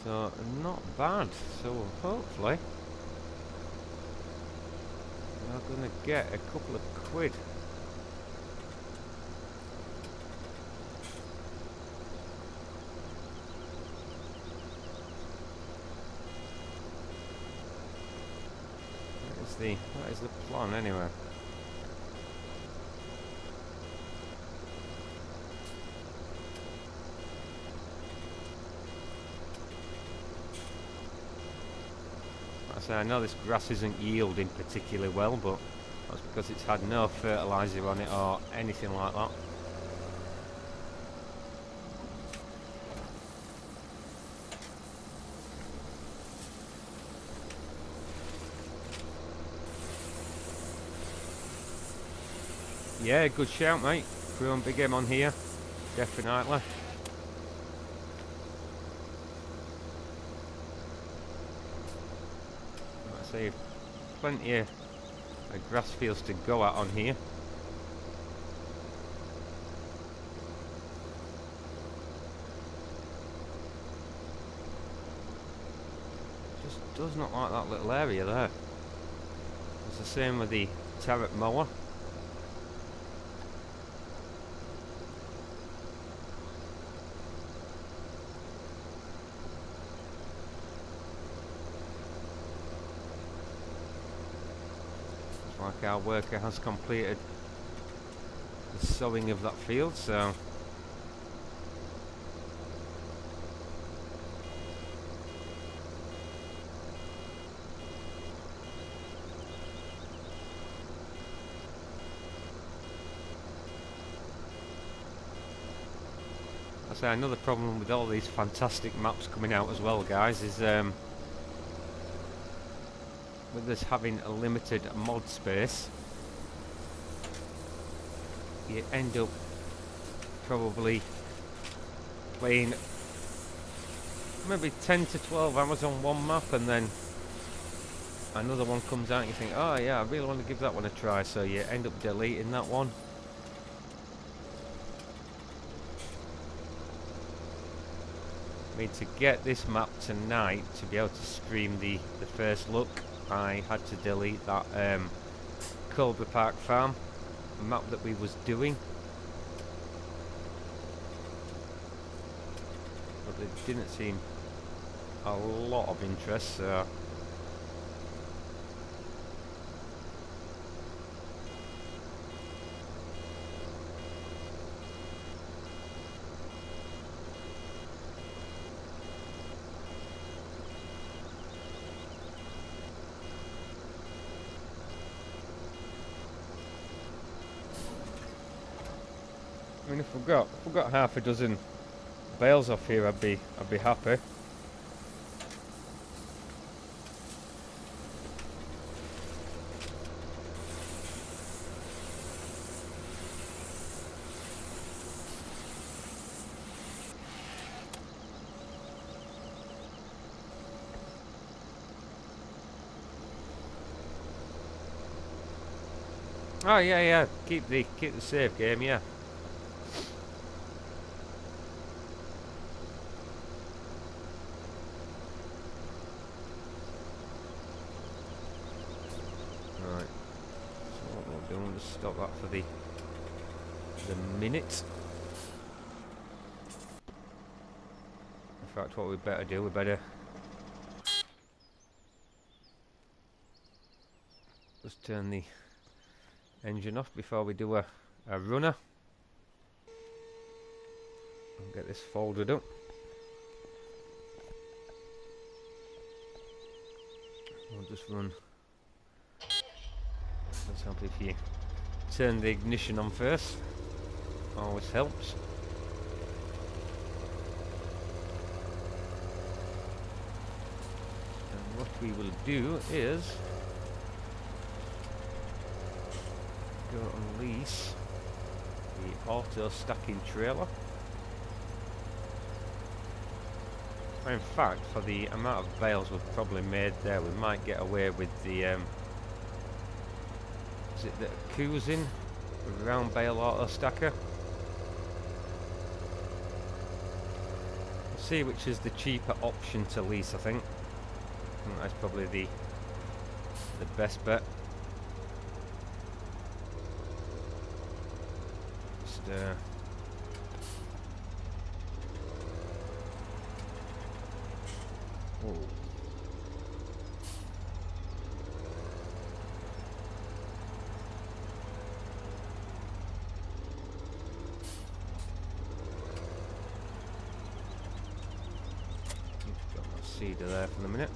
So not bad. So hopefully we're gonna get a couple of quid. That is the plan anyway. Like I say, I know this grass isn't yielding particularly well, but that's because it's had no fertiliser on it or anything like that. Yeah, good shout, mate. Crew on Big M on here, definitely. Like I say, plenty of grass fields to go at on here. Just does not like that little area there. It's the same with the Tarot mower. Like our worker has completed the sowing of that field, so I say another problem with all these fantastic maps coming out as well, guys, is with us having a limited mod space, you end up probably playing maybe 10 to 12 hours on one map, and then another one comes out and you think, oh yeah, I really want to give that one a try, so you end up deleting that one. I mean, to get this map tonight, to be able to stream the first look, I had to delete that Cobra Park Farm map that we was doing. But there didn't seem a lot of interest, so... I mean, if we've got half a dozen bales off here, I'd be happy. Oh yeah, keep the save game, yeah. Stop that for the minute. In fact, what we better do, we better just turn the engine off before we do a runner. And get this folded up. We'll just run. Let's hope if you turn the ignition on first, always helps. And what we will do is go and lease the auto stacking trailer. In fact, for the amount of bales we've probably made there, we might get away with the is it the Kuzin round bale auto stacker? We'll see which is the cheaper option to lease. I think that's probably the best bet. Just oh. Cedar there for the minute.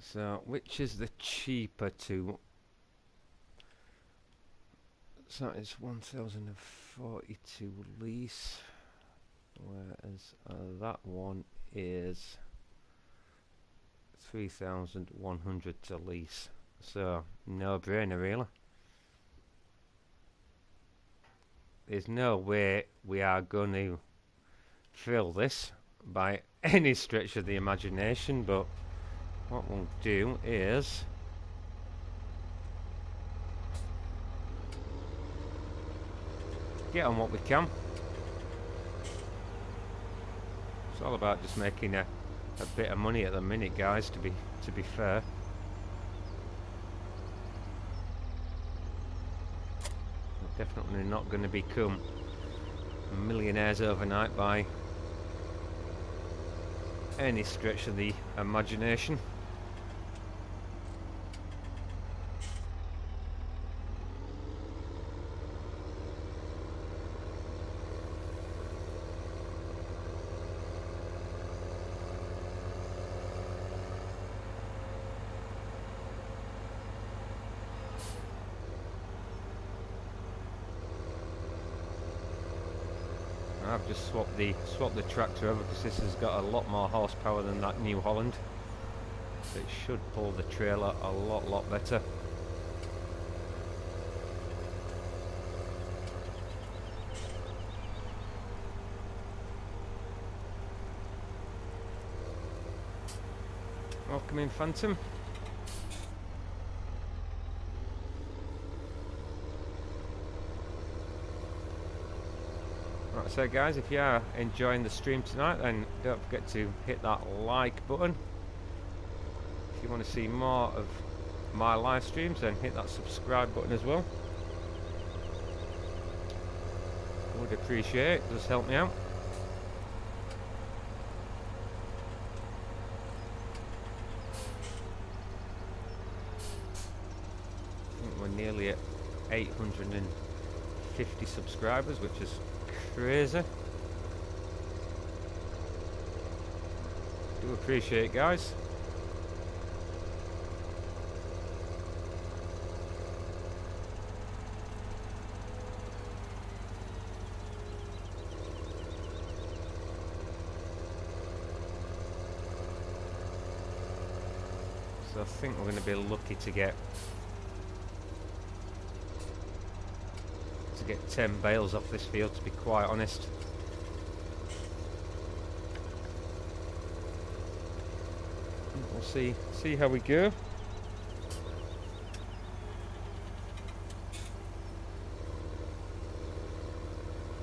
So, which is the cheaper to? So it's 1,042 lease, whereas that one is 3,100 to lease. So no brainer really. There's no way we are going to fill this by any stretch of the imagination, but what we'll do is get on what we can. It's all about just making a bit of money at the minute, guys, to be fair. Definitely not going to become millionaires overnight by any stretch of the imagination. I've just swapped the tractor over because this has got a lot more horsepower than that New Holland, so it should pull the trailer a lot better. Welcome in, Phantom. So guys, if you are enjoying the stream tonight, then don't forget to hit that like button. If you want to see more of my live streams, then hit that subscribe button as well. Would appreciate it, does help me out. I think we're nearly at 850 subscribers, which is crazy. Do appreciate it, guys. So I think we're going to be lucky to get 10 bales off this field, to be quite honest. We'll see how we go.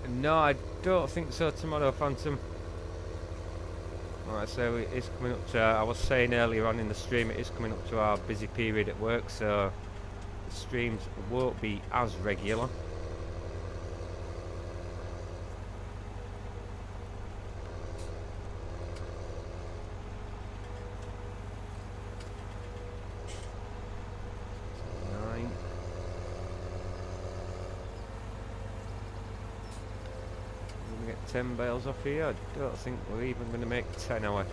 No, I don't think so tomorrow, Phantom. Like I say, it is coming up to, I was saying earlier on in the stream, it is coming up to our busy period at work, so the streams won't be as regular. We're going to get 10 bales off here. I don't think we're even going to make 10 hour.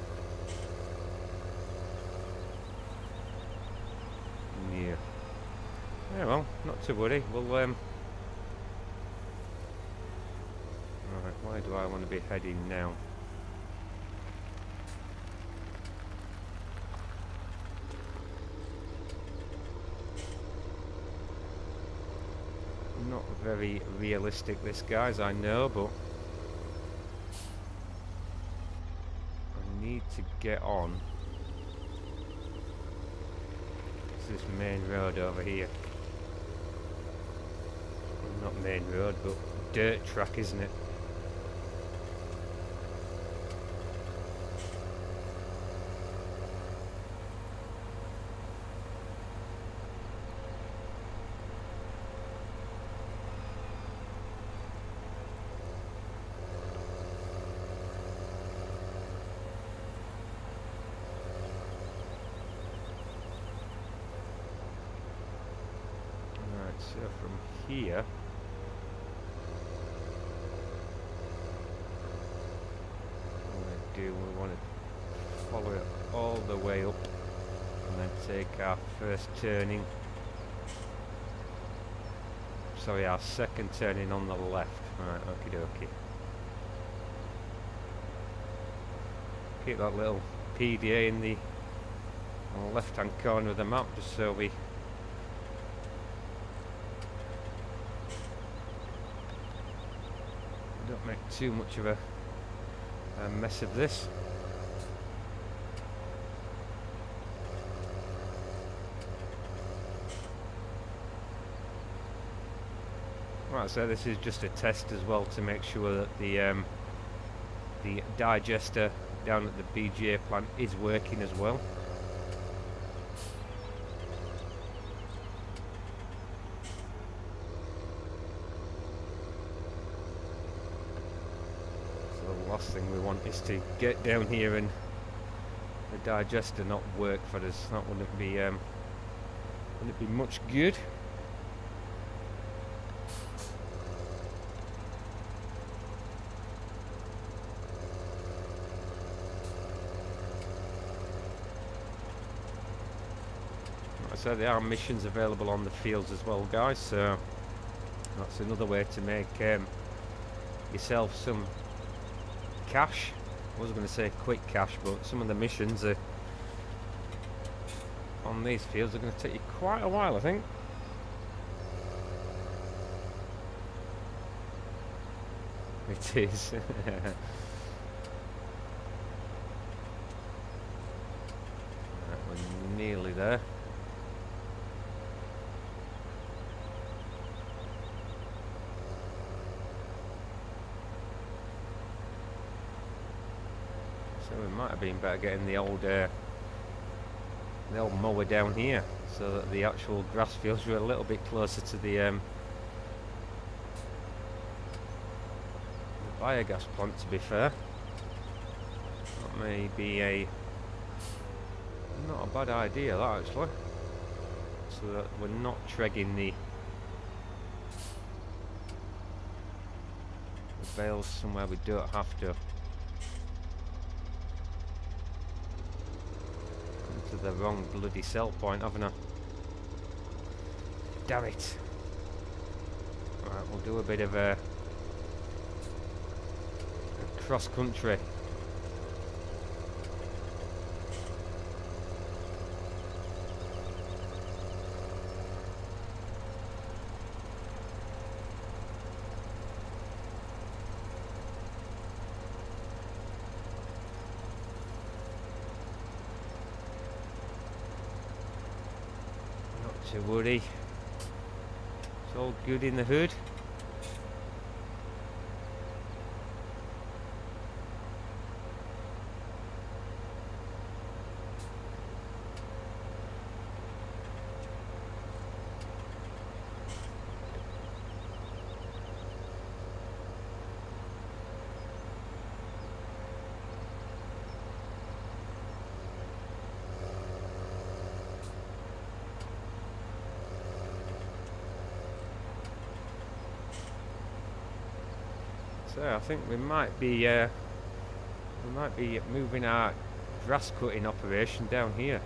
Yeah. Yeah, well, not to worry. We'll Right, where do I want to be heading now? Not very realistic, this, guys, I know, but I need to get on. This is main road over here. Not main road, but dirt track, isn't it? So from here, we want to follow it all the way up and then take our first turning, sorry, our second turning on the left. Right, okie dokie. Keep that little PDA in the on the left hand corner of the map, just so we don't make too much of a mess of this. Right, so this is just a test as well to make sure that the digester down at the BGA plant is working as well. The last thing we want is to get down here and the digester not work for us. That wouldn't be much good. So there are missions available on the fields as well, guys, so that's another way to make yourself some cash. I was going to say quick cash, but some of the missions on these fields are going to take you quite a while, I think. It is. Right, we're nearly there. it might have been better getting the old mower down here, so that the actual grass fields were a little bit closer to the biogas plant, to be fair. That may be not a bad idea, that, actually. So that we're not tregging the bales somewhere we don't have to. Come to the wrong bloody sell point, haven't I? Damn it. Right, we'll do a bit of a cross country. Not to worry. It's all good in the hood. So I think we might be moving our grass cutting operation down here,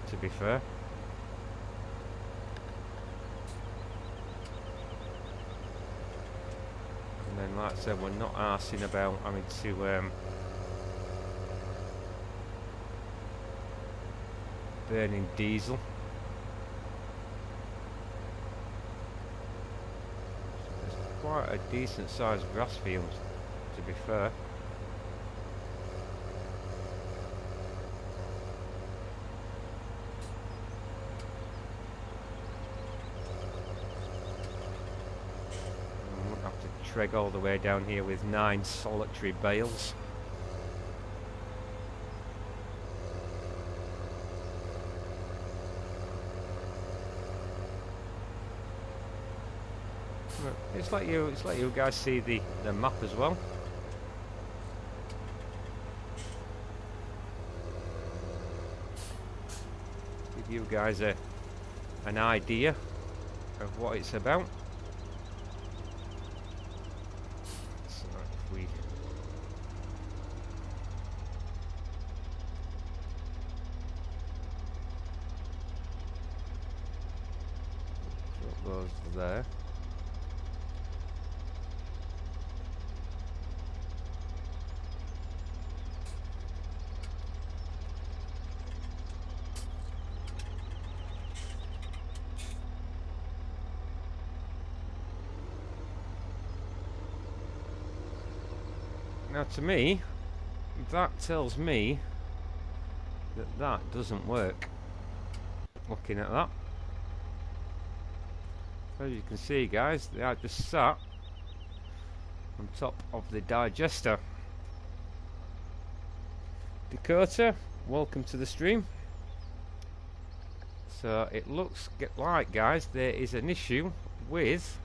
to be fair. And then, like I said, we're not arsing about having to burning diesel. Quite a decent sized grass field, to be fair. I won't have to trek all the way down here with 9 solitary bales. It's like you guys see the map as well. Give you guys an idea of what it's about. So if we drop those there. Now, to me, that tells me that that doesn't work. Looking at that. As you can see, guys, they are just sat on top of the digester. Dakota, welcome to the stream. So it looks like, guys, there is an issue with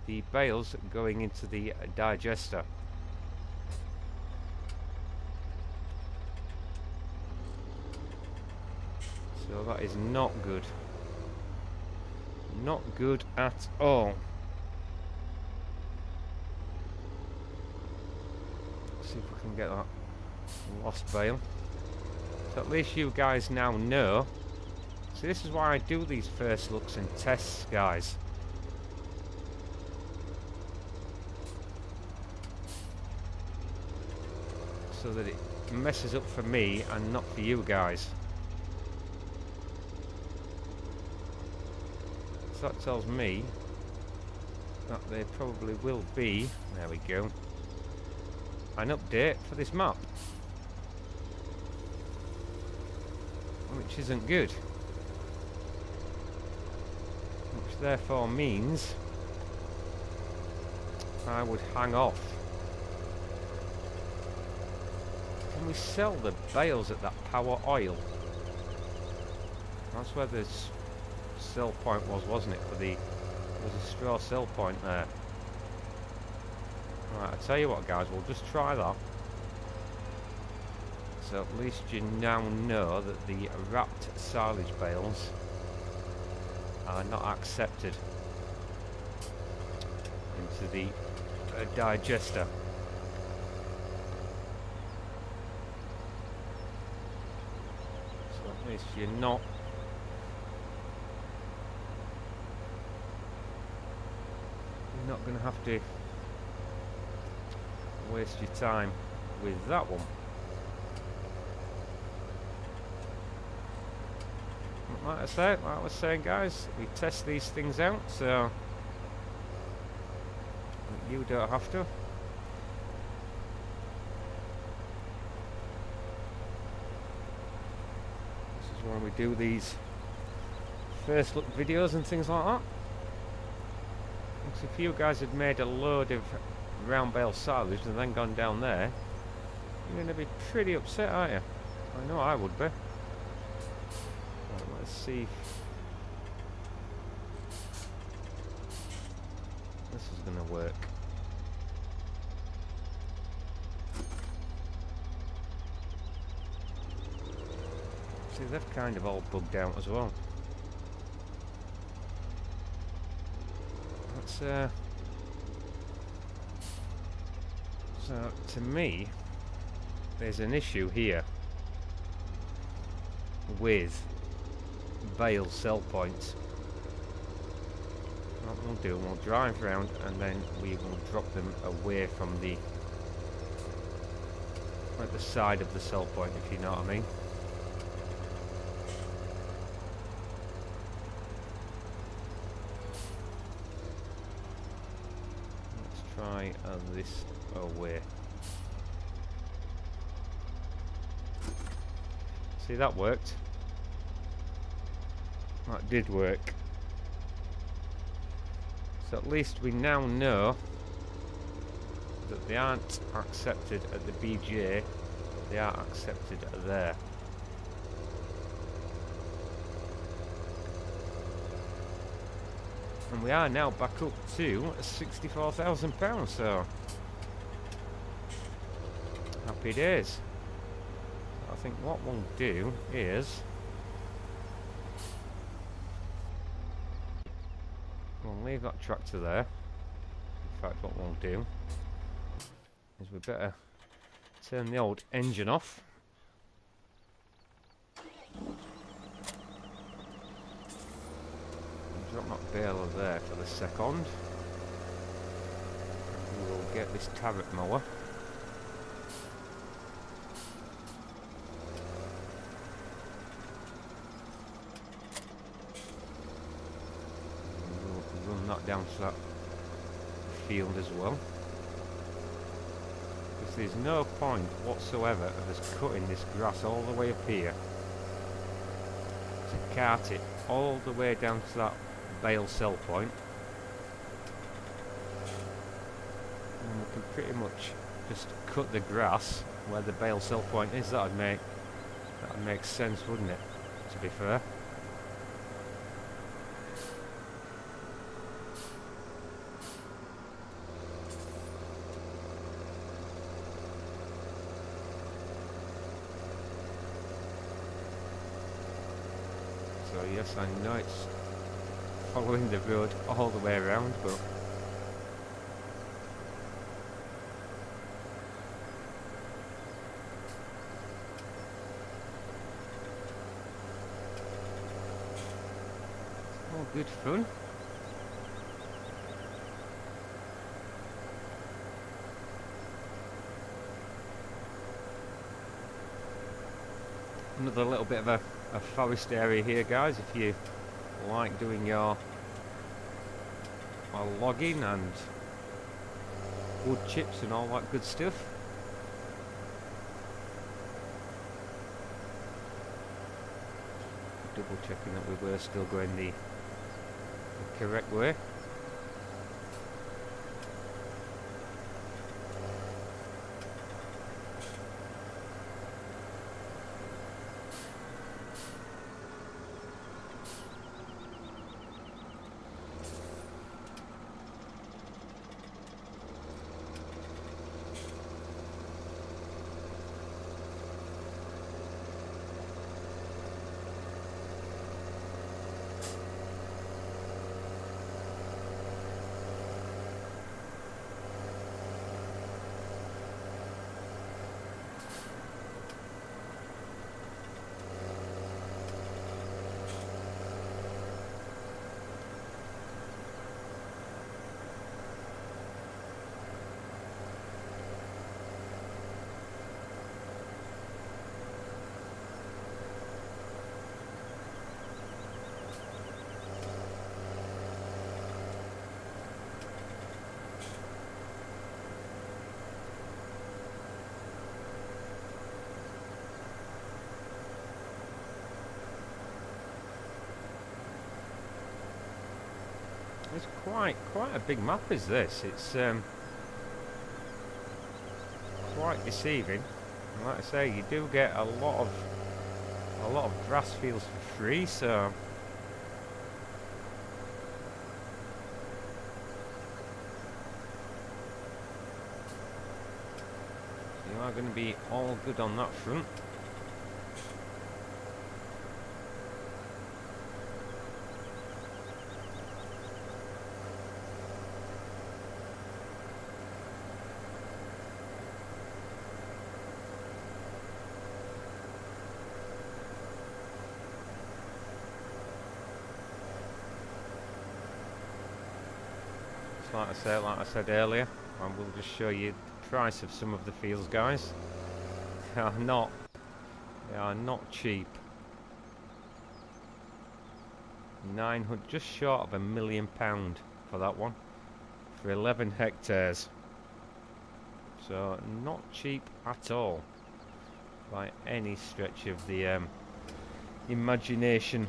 the bales going into the digester. So that is not good. Not good at all. Let's see if we can get that lost bale. So at least you guys now know. So this is why I do these first looks and tests, guys. So that it messes up for me and not for you guys. So that tells me that there probably will be, there we go, an update for this map, which isn't good, which therefore means I would hang off Can we sell the bales at that Power Oil? That's where the sell point was, wasn't it? There was a straw sell point there. Right, I tell you what, guys, we'll just try that. So at least you now know that the wrapped silage bales are not accepted into the digester. So at least you're not going to have to waste your time with that one. Like I was saying, guys, we test these things out, so you don't have to. This is when we do these first look videos and things like that. If you guys had made a load of round bale silage and then gone down there, you're going to be pretty upset, aren't you? I know I would be. Right, let's see if this is going to work. See, they've kind of all bugged out as well. So to me, there's an issue here with bale sell points. What we'll do, we'll drive round and then we will drop them away from the at the side of the sell point, if you know what I mean. Try this away. See, that worked. That did work. So at least we now know that they aren't accepted at the BJ, but they are accepted there. And we are now back up to £64,000, so happy days. I think what we'll do is we'll leave that tractor there. In fact, what we'll do is we better turn the old engine off. Drop that baler there for the second. We will get this turret mower. We'll run that down to that field as well. Because there's no point whatsoever of us cutting this grass all the way up here to cart it all the way down to that bale sell point, and we can pretty much just cut the grass where the bale sell point is. That'd make sense, wouldn't it, to be fair? So yes, I know it's following the road all the way around, but all good fun. Another little bit of a forest area here, guys, if you like doing your logging and wood chips and all that good stuff. Double checking that we were still going the correct way. It's quite a big map, is this? It's quite deceiving. And like I say, you do get a lot of grass fields for free, so you are going to be all good on that front. Like I said earlier, I will just show you the price of some of the fields, guys. They are not cheap. 900, just short of £1 million for that one, for 11 hectares. So not cheap at all, by any stretch of the imagination.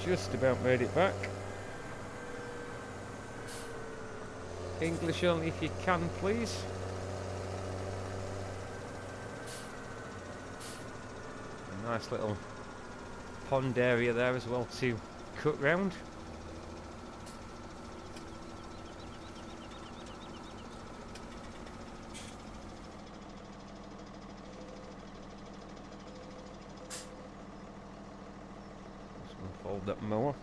Just about made it back. English only if you can, please. A nice little pond area there as well to cut round. Fold that mower.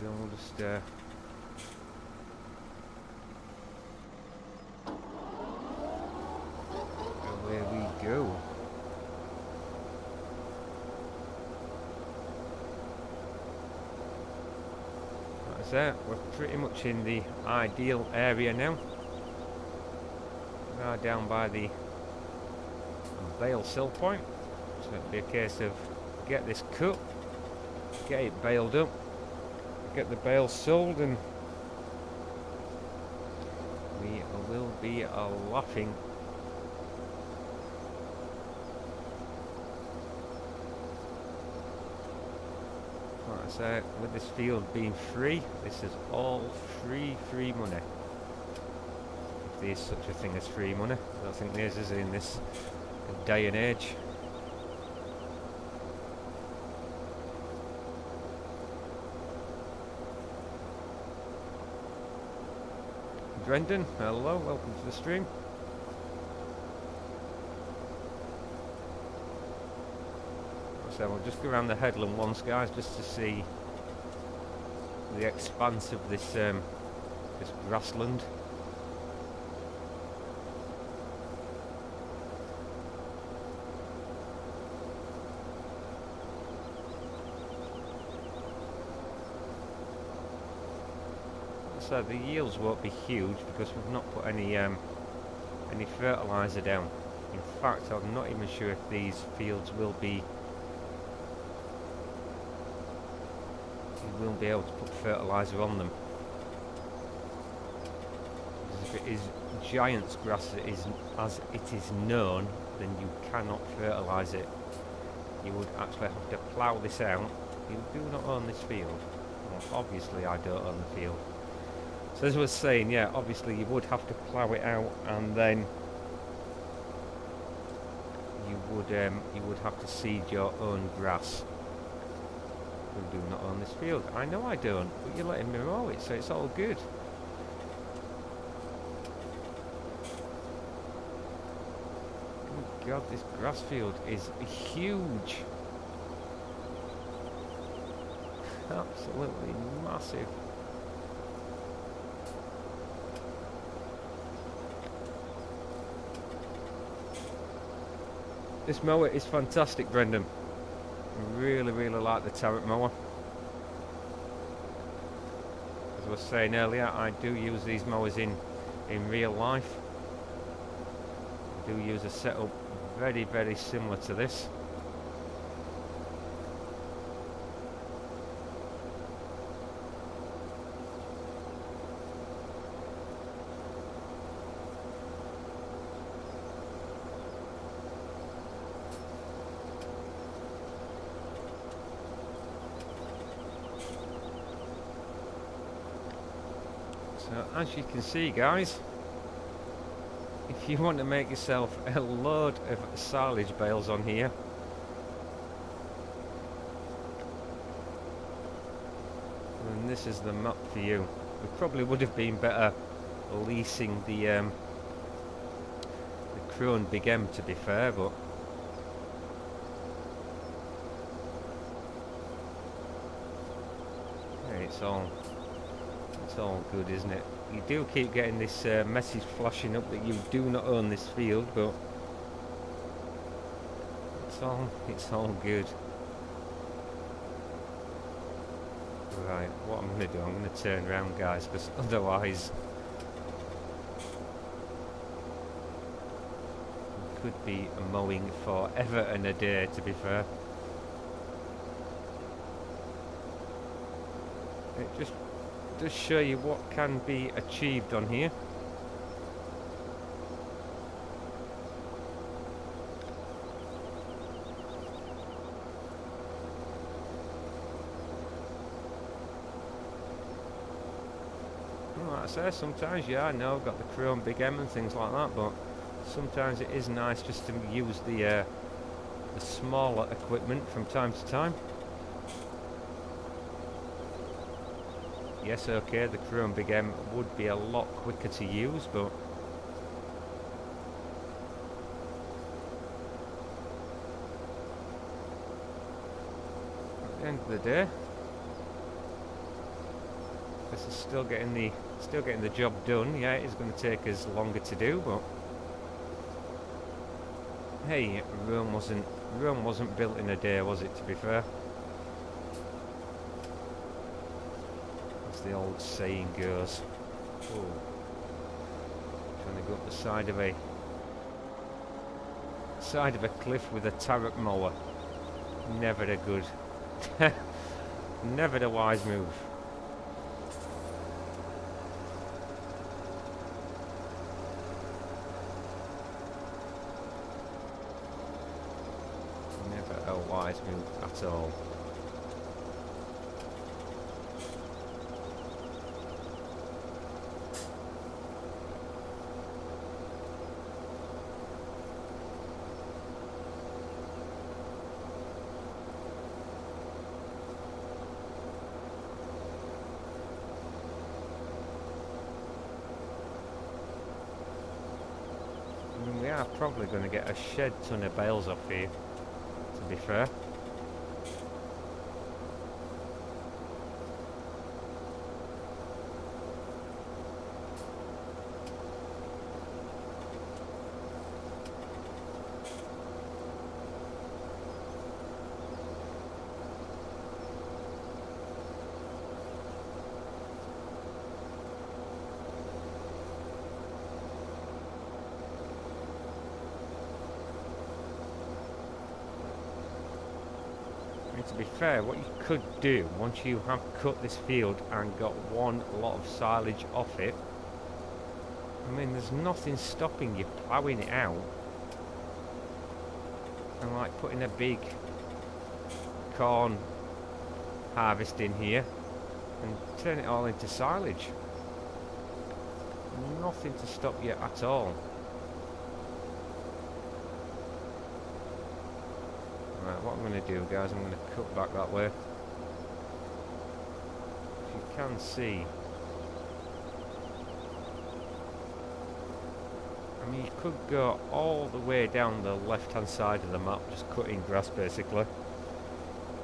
We'll just away we go. Like I say, we're pretty much in the ideal area now. We are down by the bale sill point, so it'll be a case of get this cut, get it baled up, get the bale sold, and we will be laughing. Like I say, with this field being free, this is all free money. If there is such a thing as free money, I don't think there is in this day and age. Brendan, hello, welcome to the stream. So we'll just go around the headland once, guys, just to see the expanse of this this grassland. So the yields won't be huge because we've not put any fertiliser down. In fact, I'm not even sure if these fields will be able to put fertiliser on them. Because if it is giant's grass as it is known, then you cannot fertilise it. You would actually have to plough this out. You do not own this field. Well, obviously I don't own the field. So as I was saying, yeah, obviously you would have to plough it out, and then you would have to seed your own grass. We do not own this field. I know I don't, but you're letting me mow it, so it's all good. Good God, this grass field is huge. Absolutely massive. This mower is fantastic, Brendan. I really like the turret mower. As I was saying earlier, I do use these mowers in real life. I do use a setup very, very similar to this. So as you can see, guys, if you want to make yourself a load of silage bales on here, then this is the map for you. It probably would have been better leasing the Crone Big M, to be fair, but hey, it's all good, isn't it? You do keep getting this message flashing up that you do not own this field, but it's all good. Right, what I'm going to do, I'm going to turn around, guys, because otherwise it could be mowing forever and a day, to be fair. It just does show you what can be achieved on here. Like I say, sometimes, yeah, I know I've got the Crone Big M and things like that, but sometimes it is nice just to use the smaller equipment from time to time. Yes, okay, the Crone Big M would be a lot quicker to use, but at the end of the day, this is still getting the job done. Yeah, it is going to take us longer to do, but hey, Rome wasn't built in a day, was it, to be fair? As the old saying goes. Oh, trying to go up the side of a cliff with a Tarot mower. Never a good, never a wise move. Never a wise move at all. We are probably going to get a shed ton of bales off here, to be fair. To be fair, what you could do once you have cut this field and got one lot of silage off it, I mean, there's nothing stopping you ploughing it out and like putting a big corn harvest in here and turn it all into silage. Nothing to stop you at all. Right, what I'm going to do, guys, I'm going to cut back that way. If you can see, I mean, you could go all the way down the left-hand side of the map, just cutting grass, basically.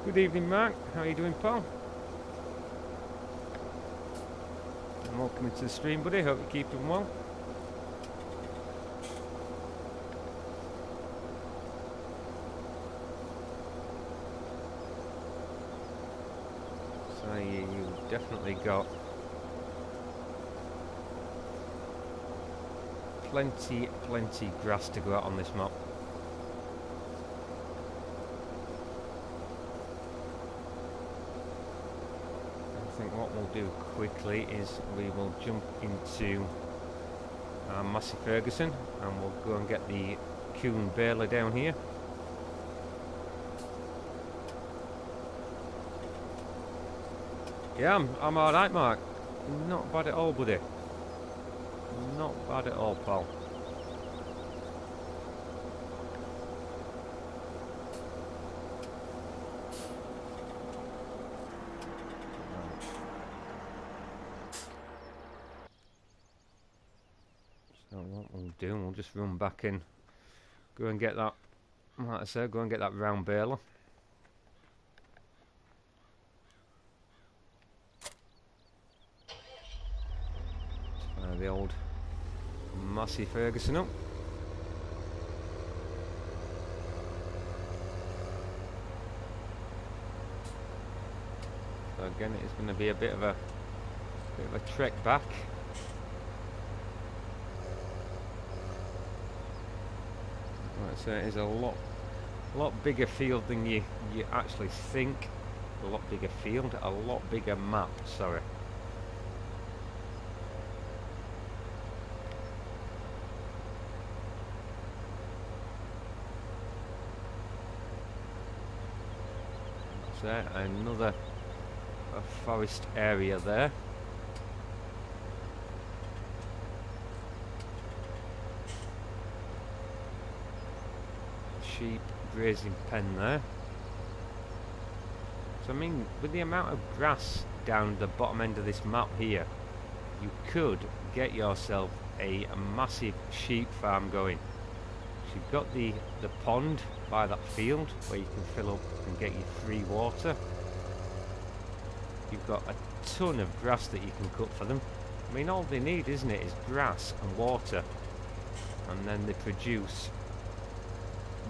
Good evening, Mark. How are you doing, pal? And welcome into the stream, buddy. Hope you're keeping well. So you definitely got plenty grass to go out on this map. I think what we'll do quickly is we will jump into Massey Ferguson and we'll go and get the Coon baler down here. Yeah, I'm alright, Mark. Not bad at all, buddy. Not bad at all, pal. So what we'll do, we'll just run back in. Go and get that, like I said, go and get that round baler. The old Massey Ferguson up. So again, it's going to be a bit of a trek back. Right, so it is a lot bigger field than you actually think. A lot bigger field, a lot bigger map. Sorry. There, another forest area there. Sheep grazing pen there. So I mean, with the amount of grass down the bottom end of this map here, you could get yourself a massive sheep farm going. So you've got the pond by that field where you can fill up and get your free water. You've got a ton of grass that you can cut for them. I mean, all they need, isn't it, is grass and water, and then they produce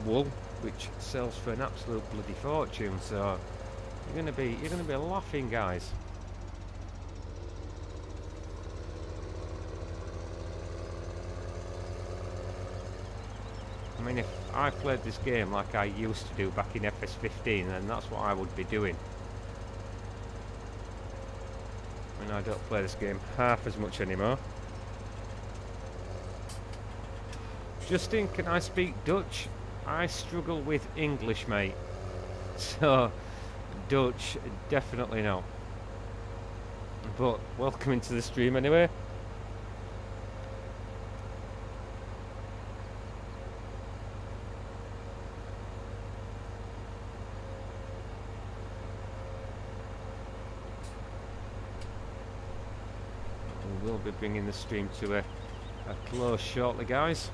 wool, which sells for an absolute bloody fortune. So you're gonna be laughing, guys. I mean, if I played this game like I used to do back in FS15, then that's what I would be doing. I mean, I don't play this game half as much anymore. Justin, can I speak Dutch? I struggle with English, mate. So, Dutch, definitely not. But, welcome into the stream anyway. We'll be bringing the stream to a close shortly, guys.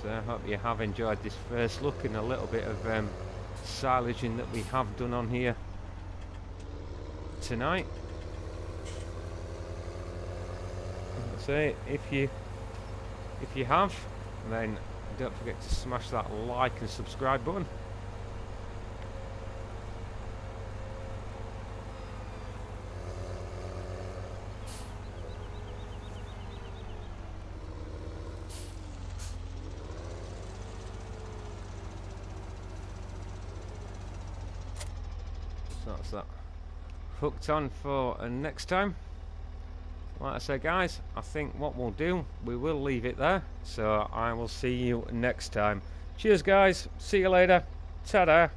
So I hope you have enjoyed this first look and a little bit of silaging that we have done on here tonight. So if you have, then don't forget to smash that like and subscribe button. That's that hooked on for next time. Like I say, guys, I think what we'll do, we will leave it there. So I will see you next time. Cheers, guys. See you later. Ta-da.